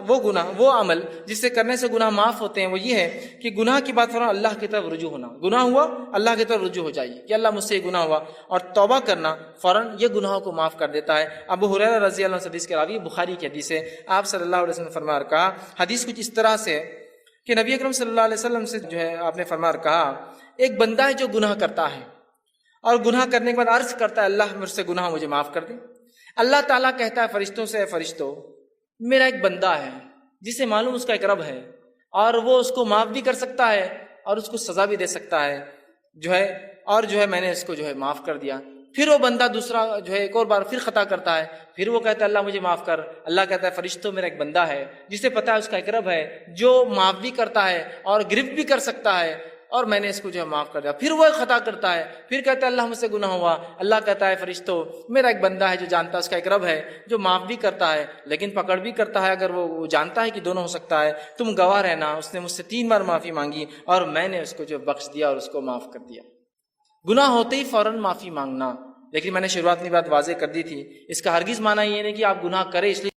وہ گناہ، وہ عمل جس سے کرنے سے گناہ معاف ہوتے ہیں، وہ یہ ہے کہ گناہ کی بات فوراً اللہ کی طرف رجوع ہونا۔ گناہ ہوا اللہ کی طرف رجوع ہو جائیے کہ اللہ مجھ سے یہ گناہ ہوا، اور توبہ کرنا فوراً یہ گناہوں کو معاف کر دیتا ہے۔ ابو ہریرہ رضی اللہ عنہ حدیث کے راوی، بخاری کی حدیث ہے، آپ صلی اللہ علیہ وسلم نے فرمایا کہا، حدیث کچھ اس طرح سے کہ نبی اکرم صلی اللہ علیہ وسلم سے جو ہے آپ نے فرمایا کہا، ایک بندہ ہے جو گناہ کرتا ہے اور گناہ کرنے کے بعد عرض کرتا ہے اللہ مجھ سے گناہ مجھے معاف کر دے۔ اللہ تعالیٰ کہتا ہے فرشتوں سے، اے فرشتوں میرا ایک بندہ ہے جسے معلوم اس کا ایک رب ہے، اور وہ اس کو معاف بھی کر سکتا ہے اور اس کو سزا بھی دے سکتا ہے جو ہے، اور جو ہے میں نے اس کو جو ہے معاف کر دیا۔ پھر وہ بندہ دوسرا جو ہے ایک اور بار پھر خطا کرتا ہے، پھر وہ کہتا ہے اللہ مجھے معاف کر، اللہ کہتا ہے فرشتوں میرا ایک بندہ ہے جسے پتا ہے اس کا ایک رب ہے جو معاف بھی کرتا ہے اور گرفت بھی کر سکتا ہے، اور میں نے اس کو جو ہے معاف کر دیا۔ پھر وہ ایک خطا کرتا ہے، پھر کہتا ہے اللہ مجھ سے گناہ ہوا، اللہ کہتا ہے فرشتوں میرا ایک بندہ ہے جو جانتا ہے اس کا ایک رب ہے جو معاف بھی کرتا ہے لیکن پکڑ بھی کرتا ہے، اگر وہ جانتا ہے کہ دونوں ہو سکتا ہے، تم گواہ رہنا اس نے مجھ سے 3 بار معافی مانگی اور میں نے اس کو جو بخش دیا اور اس کو معاف کر دیا۔ گناہ ہوتے ہی فوراً معافی مانگنا، لیکن میں نے شروعات میں بات واضح کر دی تھی، اس کا ہرگز معنی یہ نہیں کہ آپ گناہ کریں اس لیے